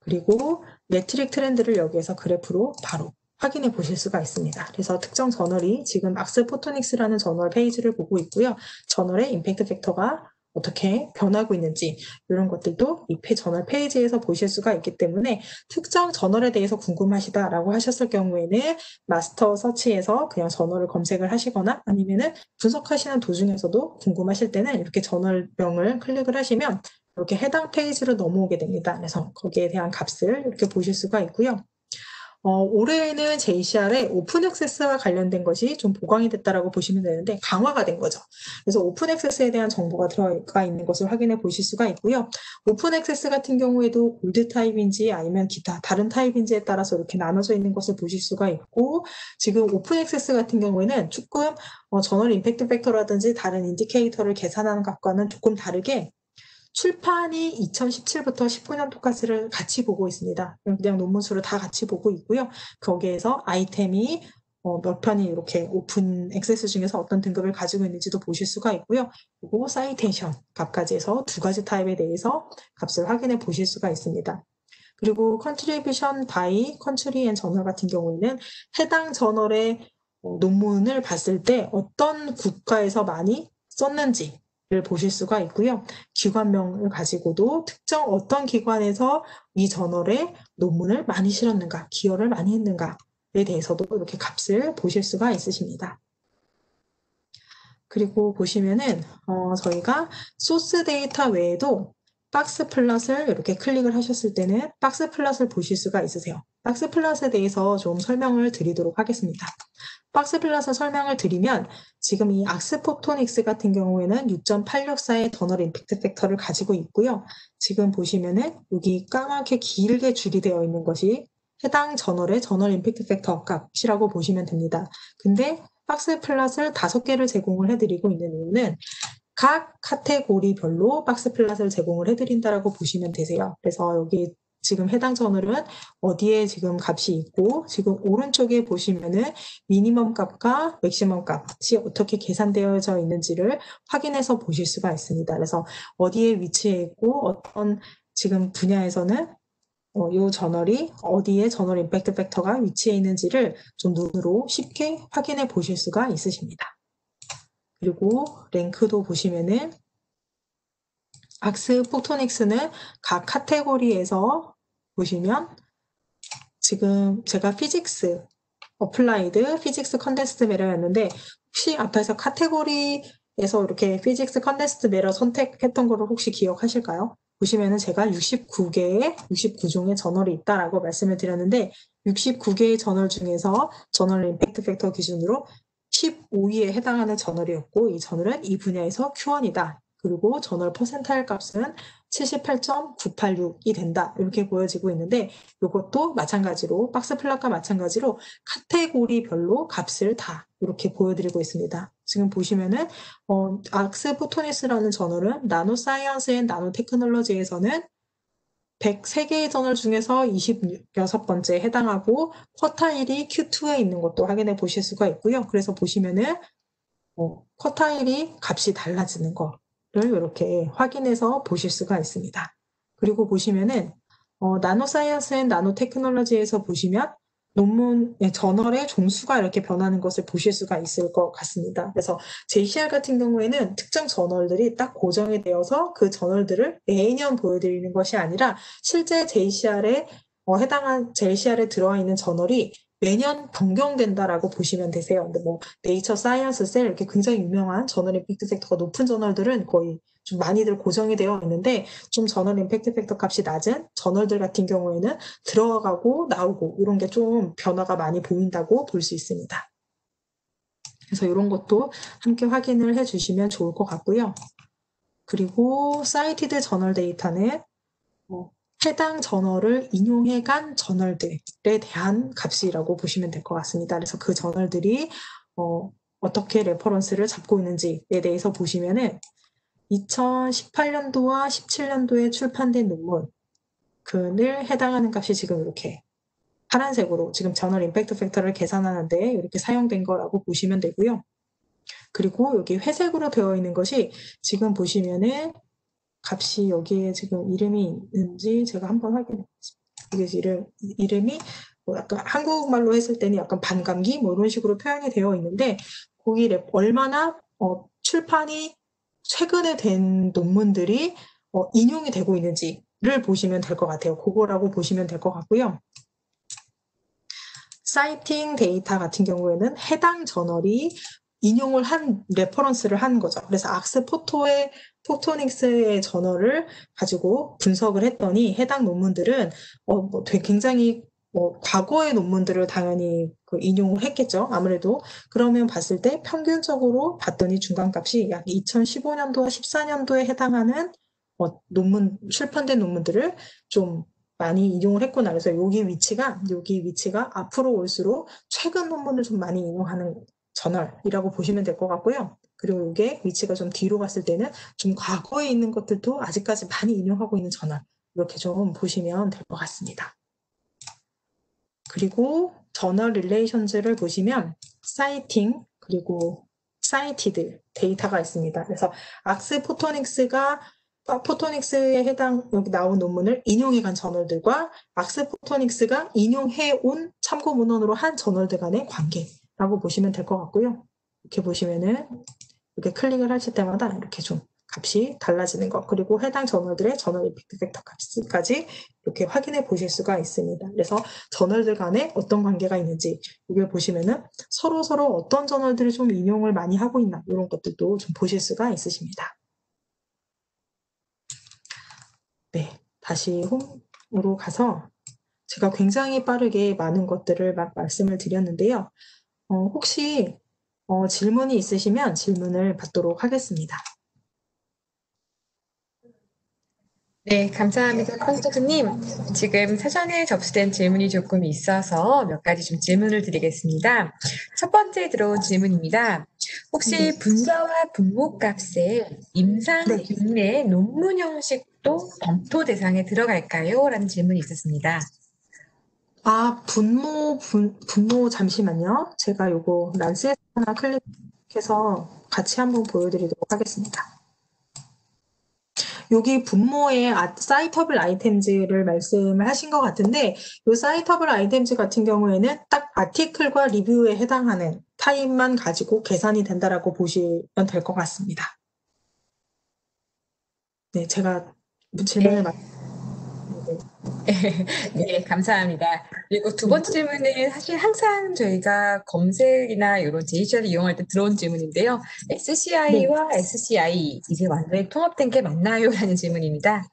그리고 매트릭 트렌드를 여기에서 그래프로 바로 확인해 보실 수가 있습니다. 그래서 특정 저널이 지금 악스 포토닉스라는 저널 페이지를 보고 있고요. 저널의 임팩트 팩터가 어떻게 변하고 있는지 이런 것들도 이 저널 페이지에서 보실 수가 있기 때문에 특정 저널에 대해서 궁금하시다라고 하셨을 경우에는 마스터 서치에서 그냥 저널을 검색을 하시거나 아니면은 분석하시는 도중에서도 궁금하실 때는 이렇게 저널명을 클릭을 하시면 이렇게 해당 페이지로 넘어오게 됩니다. 그래서 거기에 대한 값을 이렇게 보실 수가 있고요. 올해에는 JCR의 오픈 액세스와 관련된 것이 좀 보강이 됐다라고 보시면 되는데 강화가 된 거죠. 그래서 오픈 액세스에 대한 정보가 들어가 있는 것을 확인해 보실 수가 있고요. 오픈 액세스 같은 경우에도 골드 타입인지 아니면 기타 다른 타입인지에 따라서 이렇게 나눠져 있는 것을 보실 수가 있고 지금 오픈 액세스 같은 경우에는 조금 저널 임팩트 팩터라든지 다른 인디케이터를 계산하는 값과는 조금 다르게 출판이 2017부터 19년도까지를 같이 보고 있습니다. 그냥 논문 수를 다 같이 보고 있고요. 거기에서 아이템이 몇 편이 이렇게 오픈 액세스 중에서 어떤 등급을 가지고 있는지도 보실 수가 있고요. 그리고 사이테이션 값까지 해서 두 가지 타입에 대해서 값을 확인해 보실 수가 있습니다. 그리고 컨트리뷰션 바이 컨트리 앤 저널 같은 경우에는 해당 저널의 논문을 봤을 때 어떤 국가에서 많이 썼는지 를 보실 수가 있고요. 기관명을 가지고도 특정 어떤 기관에서 이 저널에 논문을 많이 실었는가, 기여를 많이 했는가에 대해서도 이렇게 값을 보실 수가 있으십니다. 그리고 보시면은 저희가 소스 데이터 외에도 박스 플롯을 이렇게 클릭을 하셨을 때는 박스 플롯을 보실 수가 있으세요. 박스 플롯에 대해서 좀 설명을 드리도록 하겠습니다. 박스 플롯을 설명을 드리면 지금 이 악스포토닉스 같은 경우에는 6.864의 저널 임팩트 팩터를 가지고 있고요. 지금 보시면은 여기 까맣게 길게 줄이 되어 있는 것이 해당 저널의 저널 임팩트 팩터 값이라고 보시면 됩니다. 근데 박스 플롯을 5개를 제공을 해드리고 있는 이유는 각 카테고리별로 박스 플롯을 제공을 해드린다라고 보시면 되세요. 그래서 여기 지금 해당 저널은 어디에 지금 값이 있고 지금 오른쪽에 보시면은 미니멈 값과 맥시멈 값이 어떻게 계산되어져 있는지를 확인해서 보실 수가 있습니다. 그래서 어디에 위치해 있고 어떤 지금 분야에서는 이 저널이 어디에 저널 임팩트 팩터가 위치해 있는지를 좀 눈으로 쉽게 확인해 보실 수가 있으십니다. 그리고 랭크도 보시면은 악스 포토닉스는 각 카테고리에서 보시면 지금 제가 피직스, 어플라이드, 피직스 컨덴스드 메러였는데 혹시 앞에서 카테고리에서 이렇게 피직스 컨덴스드 메러 선택했던 거를 혹시 기억하실까요? 보시면은 제가 69종의 저널이 있다라고 말씀을 드렸는데 69개의 저널 중에서 저널 임팩트 팩터 기준으로 15위에 해당하는 저널이었고 이 저널은 이 분야에서 Q1이다. 그리고 저널 퍼센타일 값은 78.986이 된다. 이렇게 보여지고 있는데 이것도 마찬가지로 박스 플랫과 마찬가지로 카테고리별로 값을 다 이렇게 보여드리고 있습니다. 지금 보시면은 악스 포토니스라는 저널은 나노사이언스 앤 나노테크놀로지에서는 103개의 저널 중에서 26번째에 해당하고 쿼타일이 Q2에 있는 것도 확인해 보실 수가 있고요. 그래서 보시면은 쿼타일이 값이 달라지는 거를 이렇게 확인해서 보실 수가 있습니다. 그리고 보시면은 나노사이언스 앤 나노테크놀로지에서 보시면 논문의 저널의 종수가 이렇게 변하는 것을 보실 수가 있을 것 같습니다. 그래서 JCR 같은 경우에는 특정 저널들이 딱 고정이 되어서 그 저널들을 매년 보여드리는 것이 아니라 실제 JCR에 해당한 JCR에 들어와 있는 저널이 매년 변경된다라고 보시면 되세요. 근데 뭐 네이처 사이언스 셀 이렇게 굉장히 유명한 저널 임팩트 팩터가 높은 저널들은 거의 좀 많이들 고정이 되어 있는데 좀 저널 임팩트 팩터 값이 낮은 저널들 같은 경우에는 들어가고 나오고 이런 게 좀 변화가 많이 보인다고 볼 수 있습니다. 그래서 이런 것도 함께 확인을 해주시면 좋을 것 같고요. 그리고 사이티드 저널 데이터는 해당 저널을 인용해간 저널들에 대한 값이라고 보시면 될 것 같습니다. 그래서 그 저널들이 어떻게 레퍼런스를 잡고 있는지에 대해서 보시면은 2018년도와 17년도에 출판된 논문, 해당하는 값이 지금 이렇게 파란색으로 지금 저널 임팩트 팩터를 계산하는데 이렇게 사용된 거라고 보시면 되고요. 그리고 여기 회색으로 되어 있는 것이 지금 보시면은 값이 여기에 지금 이름이 있는지 제가 한번 확인해 보겠습니다. 이게 이름이 뭐 약간 한국말로 했을 때는 약간 반감기 뭐 이런 식으로 표현이 되어 있는데 거기 얼마나 출판이 최근에 된 논문들이 인용이 되고 있는지를 보시면 될 것 같아요. 그거라고 보시면 될 것 같고요. 사이팅 데이터 같은 경우에는 해당 저널이 인용을 한 레퍼런스를 한 거죠. 그래서 포토닉스의 저널을 가지고 분석을 했더니 해당 논문들은 굉장히 과거의 논문들을 당연히 인용을 했겠죠. 아무래도 그러면 봤을 때 평균적으로 봤더니 중간값이 약 2015년도와 14년도에 해당하는 출판된 논문들을 좀 많이 인용을 했구나. 그래서 여기 위치가 앞으로 올수록 최근 논문을 좀 많이 인용하는 저널이라고 보시면 될 것 같고요. 그리고 이게 위치가 좀 뒤로 갔을 때는 좀 과거에 있는 것들도 아직까지 많이 인용하고 있는 저널. 이렇게 좀 보시면 될 것 같습니다. 그리고 저널 릴레이션즈를 보시면 사이팅 그리고 사이티드 데이터가 있습니다. 그래서 포토닉스에 해당 여기 나온 논문을 인용해간 저널들과 포토닉스가 인용해온 참고 문헌으로 한 저널들 간의 관계라고 보시면 될 것 같고요. 이렇게 보시면은 이렇게 클릭을 하실 때마다 이렇게 좀 값이 달라지는 것 그리고 해당 저널들의 저널 임팩트 팩터 값까지 이렇게 확인해 보실 수가 있습니다. 그래서 저널들 간에 어떤 관계가 있는지 이걸 보시면은 서로 어떤 저널들이 좀 인용을 많이 하고 있나 이런 것들도 좀 보실 수가 있으십니다. 네, 다시 홈으로 가서 제가 굉장히 빠르게 많은 것들을 막 말씀을 드렸는데요. 혹시 질문이 있으시면 질문을 받도록 하겠습니다. 네, 감사합니다. 컨서트님. 지금 사전에 접수된 질문이 조금 있어서 몇 가지 좀 질문을 드리겠습니다. 첫 번째 들어온 질문입니다. 혹시 분자와 분모값에 임상 네. 인내 논문 형식도 검토 대상에 들어갈까요? 라는 질문이 있었습니다. 분모 잠시만요. 제가 요거 란스에서 하나 클릭해서 같이 한번 보여드리도록 하겠습니다. 여기 분모의 사이터블 아이템즈를 말씀을 하신 것 같은데 이 사이터블 아이템즈 같은 경우에는 딱 아티클과 리뷰에 해당하는 타입만 가지고 계산이 된다라고 보시면 될 것 같습니다. 네, 제가 질문을 네, 감사합니다. 그리고 두 번째 질문은 사실 항상 저희가 검색이나 이런 제이시를 이용할 때 들어온 질문인데요. SCI와 SCI 이제 완전히 통합된 게 맞나요? 라는 질문입니다.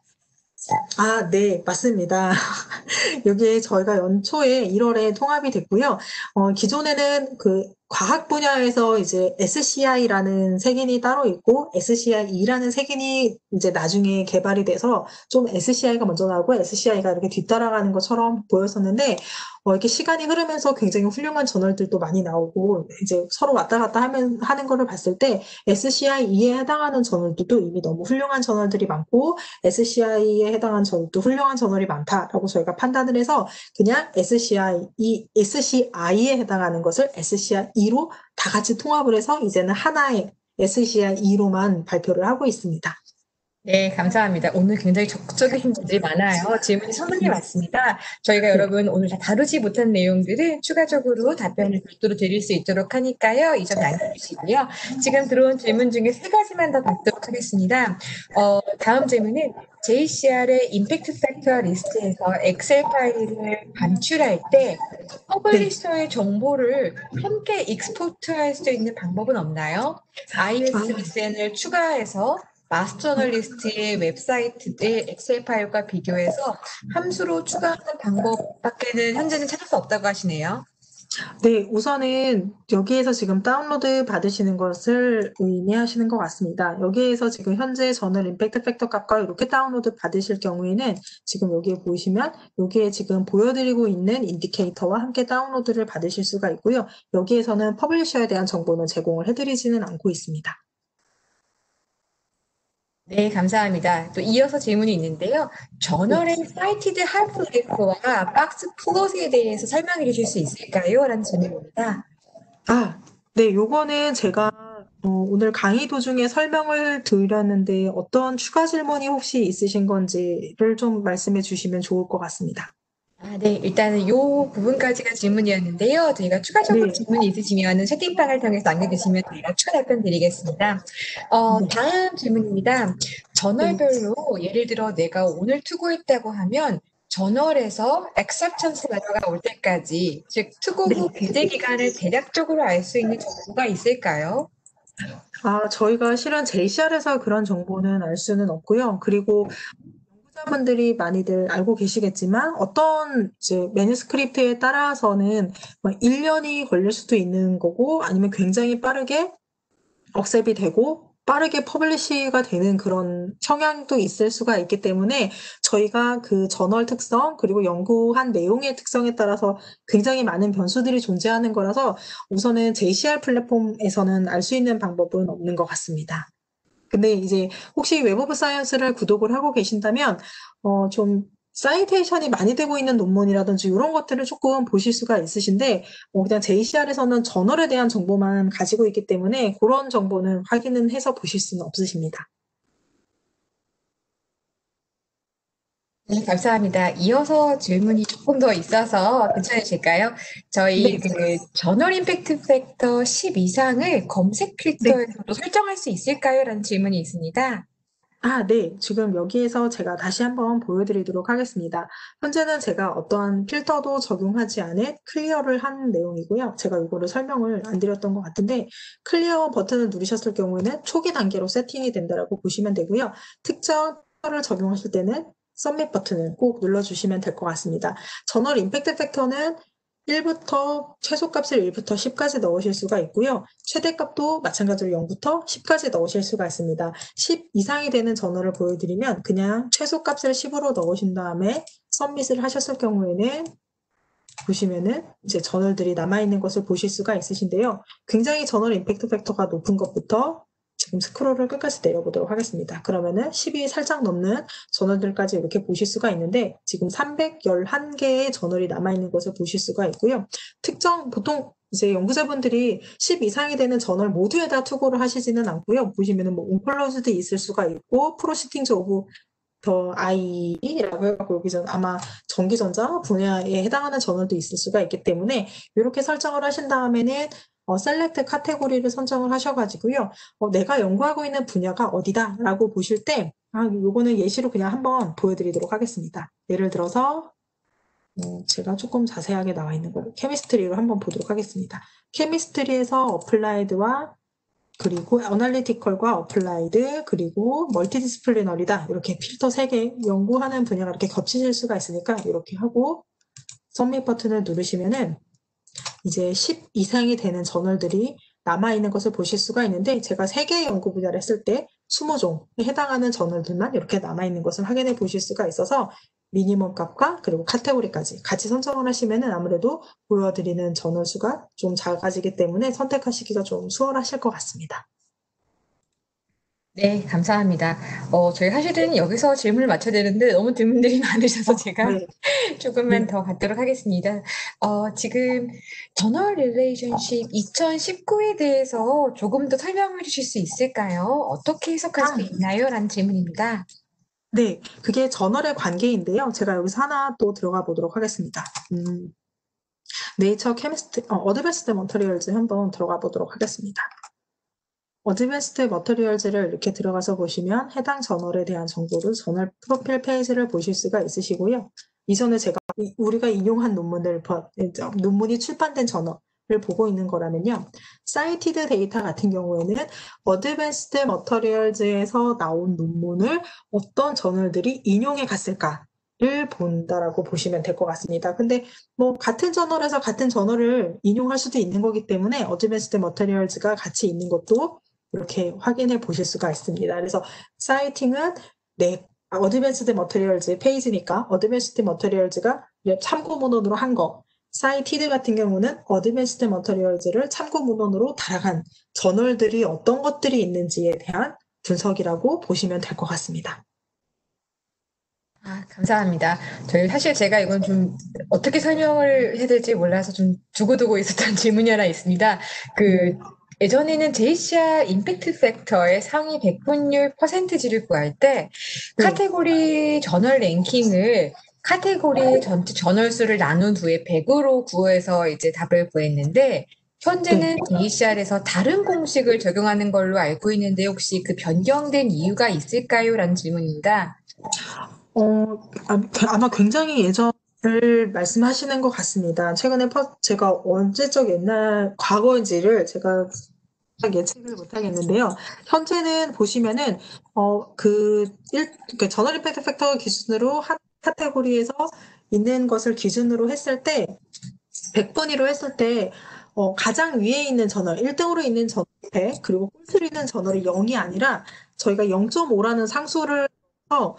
네, 맞습니다. 여기에 저희가 연초에 1월에 통합이 됐고요. 기존에는 그 과학 분야에서 이제 SCI라는 색인이 따로 있고 SCI-E라는 색인이 이제 나중에 개발이 돼서 좀 SCI가 먼저 나오고 SCI가 이렇게 뒤따라가는 것처럼 보였었는데 이렇게 시간이 흐르면서 굉장히 훌륭한 저널들도 많이 나오고 이제 서로 왔다 갔다 하는 거를 봤을 때 SCI-E에 해당하는 저널들도 이미 너무 훌륭한 저널들이 많고 SCI에 해당하는 저널도 훌륭한 저널이 많다라고 저희가 판단을 해서 그냥 SCI에 해당하는 것을 SCI-E로 다 같이 통합을 해서 이제는 하나의 SCI-E로만 발표를 하고 있습니다. 네, 감사합니다. 오늘 굉장히 적극적인 분들이 많아요. 질문이 상당히 많습니다. 저희가 여러분 오늘 다 다루지 못한 내용들은 추가적으로 답변을 별도로 드릴 수 있도록 하니까요. 이 점 남겨주시고요. 지금 들어온 질문 중에 3가지만 더 받도록 하겠습니다. 다음 질문은 JCR의 임팩트 팩터 리스트에서 엑셀 파일을 반출할 때 퍼블리셔의 정보를 함께 익스포트할 수 있는 방법은 없나요? ISSN을 추가해서 마스터 저널리스트의 웹사이트의 엑셀 파일과 비교해서 함수로 추가하는 방법밖에는 현재는 찾을 수 없다고 하시네요. 네, 우선은 여기에서 지금 다운로드 받으시는 것을 의미하시는 것 같습니다. 여기에서 지금 현재 저널 임팩트 팩터 값과 이렇게 다운로드 받으실 경우에는 지금 여기에 보시면 여기에 지금 보여드리고 있는 인디케이터와 함께 다운로드를 받으실 수가 있고요. 여기에서는 퍼블리셔에 대한 정보는 제공을 해드리지는 않고 있습니다. 네, 감사합니다. 또 이어서 질문이 있는데요. 네. 저널의 사이티드 할프라이프와 박스 플롯에 대해서 설명해 주실 수 있을까요? 라는 질문입니다. 아, 네, 요거는 제가 오늘 강의 도중에 설명을 드렸는데 어떤 추가 질문이 혹시 있으신 건지를 좀 말씀해 주시면 좋을 것 같습니다. 네. 일단은 요 부분까지가 질문이었는데요. 저희가 추가적으로 네, 질문이 있으시면은 채팅방을 통해서 남겨주시면 저희가 추가 답변 드리겠습니다. 네, 다음 질문입니다. 네, 저널별로 예를 들어 내가 오늘 투고했다고 하면 저널에서 acceptance letter가 올 때까지, 즉 투고 네. 후 배제 기간을 대략적으로 알 수 있는 정보가 있을까요? 저희가 실은 JCR에서 그런 정보는 알 수는 없고요. 그리고 연구자분들이 많이들 알고 계시겠지만 어떤 이제 매뉴스크립트에 따라서는 1년이 걸릴 수도 있는 거고 아니면 굉장히 빠르게 억셉이 되고 빠르게 퍼블리시가 되는 그런 성향도 있을 수가 있기 때문에 저희가 그 저널 특성 그리고 연구한 내용의 특성에 따라서 굉장히 많은 변수들이 존재하는 거라서 우선은 JCR 플랫폼에서는 알 수 있는 방법은 없는 것 같습니다. 근데 이제 혹시 웹 오브 사이언스를 구독을 하고 계신다면 좀 사이테이션이 많이 되고 있는 논문이라든지 이런 것들을 조금 보실 수가 있으신데 그냥 JCR에서는 저널에 대한 정보만 가지고 있기 때문에 그런 정보는 확인은 해서 보실 수는 없으십니다. 네, 감사합니다. 이어서 질문이 조금 더 있어서 괜찮으실까요? 저희 네, 그 저널 임팩트 팩터 10 이상을 검색 네. 필터에서도 설정할 수 있을까요? 라는 질문이 있습니다. 네. 지금 여기에서 제가 다시 한번 보여드리도록 하겠습니다. 현재는 제가 어떠한 필터도 적용하지 않은 클리어를 한 내용이고요. 제가 이거를 설명을 안 드렸던 것 같은데 클리어 버튼을 누르셨을 경우에는 초기 단계로 세팅이 된다라고 보시면 되고요. 특정 필터를 적용하실 때는 서밋 버튼을 꼭 눌러주시면 될 것 같습니다. 저널 임팩트 팩터는 1부터 최소값을 1부터 10까지 넣으실 수가 있고요. 최대값도 마찬가지로 0부터 10까지 넣으실 수가 있습니다. 10 이상이 되는 전원을 보여드리면 그냥 최소값을 10으로 넣으신 다음에 서밋을 하셨을 경우에는 보시면은 이제 전월들이 남아있는 것을 보실 수가 있으신데요. 굉장히 전월 임팩트 팩터가 높은 것부터 지금 스크롤을 끝까지 내려보도록 하겠습니다. 그러면은 10이 살짝 넘는 전월들까지 이렇게 보실 수가 있는데 지금 311개의 전월이 남아있는 것을 보실 수가 있고요. 보통 이제 연구자분들이 10 이상이 되는 저널 모두에다 투고를 하시지는 않고요. 보시면은 뭐 온클로즈드 있을 수가 있고 프로시팅즈 오브 더 I라고 해갖고 여기서 아마 전기전자 분야에 해당하는 저널도 있을 수가 있기 때문에 이렇게 설정을 하신 다음에는 셀렉트 카테고리를 선정을 하셔가지고요. 내가 연구하고 있는 분야가 어디다라고 보실 때 요거는 예시로 그냥 한번 보여드리도록 하겠습니다. 예를 들어서 제가 조금 자세하게 나와 있는 걸 케미스트리로 한번 보도록 하겠습니다. 케미스트리에서 어플라이드와 그리고 어널리티컬과 어플라이드 그리고 멀티디스플리너리다 이렇게 필터 3개 연구하는 분야가 이렇게 겹치실 수가 있으니까 이렇게 하고 서밋 버튼을 누르시면은 이제 10 이상이 되는 저널들이 남아있는 것을 보실 수가 있는데 제가 3개의 연구 분야를 했을 때 20종에 해당하는 저널들만 이렇게 남아있는 것을 확인해 보실 수가 있어서 미니멈 값과 그리고 카테고리까지 같이 선정을 하시면은 아무래도 보여드리는 저널 수가 좀 작아지기 때문에 선택하시기가 좀 수월하실 것 같습니다. 네, 감사합니다. 저희 사실은 여기서 질문을 맞춰야 되는데 너무 질문들이 많으셔서 제가 네, 조금만 네. 더 갖도록 하겠습니다. 지금 저널 릴레이션십 2019에 대해서 조금 더 설명해 주실 수 있을까요? 어떻게 해석할 수 아, 있나요? 라는 질문입니다. 네. 그게 저널의 관계인데요. 제가 여기서 하나 또 들어가 보도록 하겠습니다. 네이처 케미스트, 어드밴스드 머터리얼즈 한번 들어가 보도록 하겠습니다. 어드밴스드 머터리얼즈를 이렇게 들어가서 보시면 해당 저널에 대한 정보를 저널 프로필 페이지를 보실 수가 있으시고요. 이전에 제가 우리가 인용한 논문이 출판된 저널을 보고 있는 거라면요. 사이티드 데이터 같은 경우에는 어드밴스드 머터리얼즈에서 나온 논문을 어떤 저널들이 인용해 갔을까? 를 본다라고 보시면 될 것 같습니다. 근데 뭐 같은 저널에서 같은 저널을 인용할 수도 있는 거기 때문에 어드밴스드 머터리얼즈가 같이 있는 것도 이렇게 확인해 보실 수가 있습니다. 그래서 사이팅은 어드밴스드 머터리얼즈 페이지니까 어드밴스드 머터리얼즈가 참고 문헌으로 한 거, 사이티드 같은 경우는 어드밴스드 머터리얼즈를 참고 문헌으로 달아간 저널들이 어떤 것들이 있는지에 대한 분석이라고 보시면 될 것 같습니다. 감사합니다. 사실 제가 이건 좀 어떻게 설명을 해야 될지 몰라서 좀 두고두고 있었던 질문이 하나 있습니다. 예전에는 JCR 임팩트 팩터의 상위 백분율 퍼센티지를 구할 때 네. 카테고리 저널 랭킹을 카테고리 전체 저널 수를 나눈 후에 100으로 구해서 이제 답을 구했는데 현재는 JCR에서 다른 공식을 적용하는 걸로 알고 있는데 혹시 그 변경된 이유가 있을까요? 라는 질문입니다. 아마 굉장히 예전을 말씀하시는 것 같습니다. 최근에 제가 언제적 옛날 과거인지를 제가 예측을 못하겠는데요. 현재는 보시면은 저널 임팩트 팩터 기준으로 한 카테고리에서 있는 것을 기준으로 했을 때 100분위로 했을 때 가장 위에 있는 저널 1등으로 있는 저널이 100 그리고 꼴찌로 있는 저널이 0이 아니라 저희가 0.5라는 상수를 해서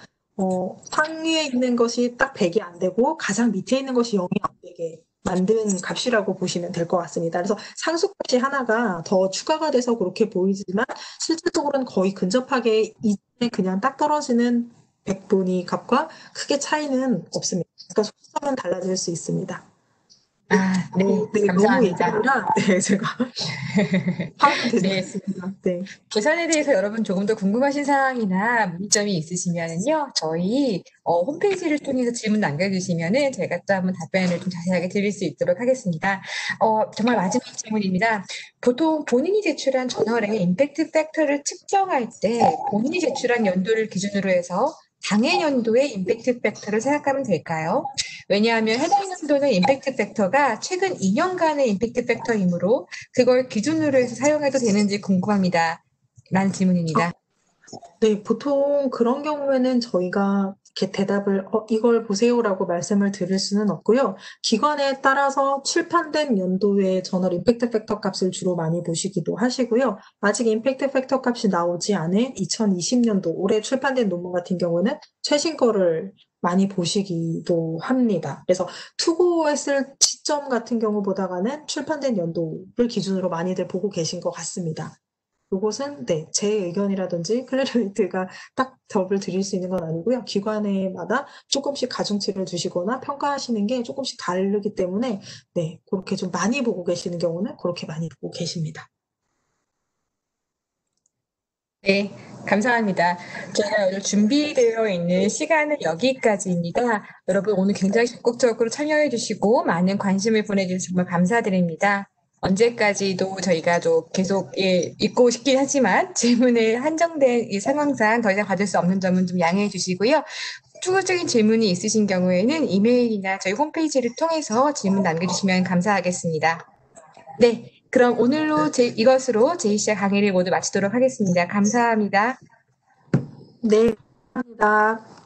상위에 있는 것이 딱 100이 안 되고 가장 밑에 있는 것이 0이 안 되게 만든 값이라고 보시면 될 것 같습니다. 그래서 상수값이 하나가 더 추가가 돼서 그렇게 보이지만 실질적으로는 거의 근접하게 이전에 그냥 딱 떨어지는 100분위 값과 크게 차이는 없습니다. 그러니까 속성은 달라질 수 있습니다. 네, 네, 너무 감사합니다. 예전이라 제가 파악은 되지 네, 않습니다. 네. 계산에 대해서 여러분 조금 더 궁금하신 사항이나 문의점이 있으시면은요, 저희 홈페이지를 통해서 질문 남겨주시면은 제가 또 한번 답변을 좀 자세하게 드릴 수 있도록 하겠습니다. 정말 마지막 질문입니다. 보통 본인이 제출한 저널의 임팩트 팩터를 측정할 때 본인이 제출한 연도를 기준으로 해서 당해 연도의 임팩트 팩터를 생각하면 될까요? 왜냐하면 해당 연도는 임팩트 팩터가 최근 2년간의 임팩트 팩터이므로 그걸 기준으로 해서 사용해도 되는지 궁금합니다. 라는 질문입니다. 네, 보통 그런 경우에는 저희가 이렇게 대답을 이걸 보세요라고 말씀을 드릴 수는 없고요. 기관에 따라서 출판된 연도의 저널 임팩트 팩터 값을 주로 많이 보시기도 하시고요. 아직 임팩트 팩터 값이 나오지 않은 2020년도 올해 출판된 논문 같은 경우는 최신 거를 많이 보시기도 합니다. 그래서 투고했을 시점 같은 경우보다는 출판된 연도를 기준으로 많이들 보고 계신 것 같습니다. 이것은 제 의견이라든지 클레리웨이트가 딱 답을 드릴 수 있는 건 아니고요. 기관에마다 조금씩 가중치를 두시거나 평가하시는 게 조금씩 다르기 때문에 그렇게 좀 많이 보고 계시는 경우는 그렇게 많이 보고 계십니다. 네, 감사합니다. 제가 오늘 준비되어 있는 시간은 여기까지입니다. 여러분 오늘 굉장히 적극적으로 참여해 주시고 많은 관심을 보내주셔서 정말 감사드립니다. 언제까지도 저희가 좀 계속 있고 싶긴 하지만 질문을 한정된 이 상황상 더 이상 받을 수 없는 점은 좀 양해해 주시고요. 추가적인 질문이 있으신 경우에는 이메일이나 저희 홈페이지를 통해서 질문 남겨주시면 감사하겠습니다. 네, 그럼 오늘로 이것으로 JCR 강의를 모두 마치도록 하겠습니다. 감사합니다. 네, 감사합니다.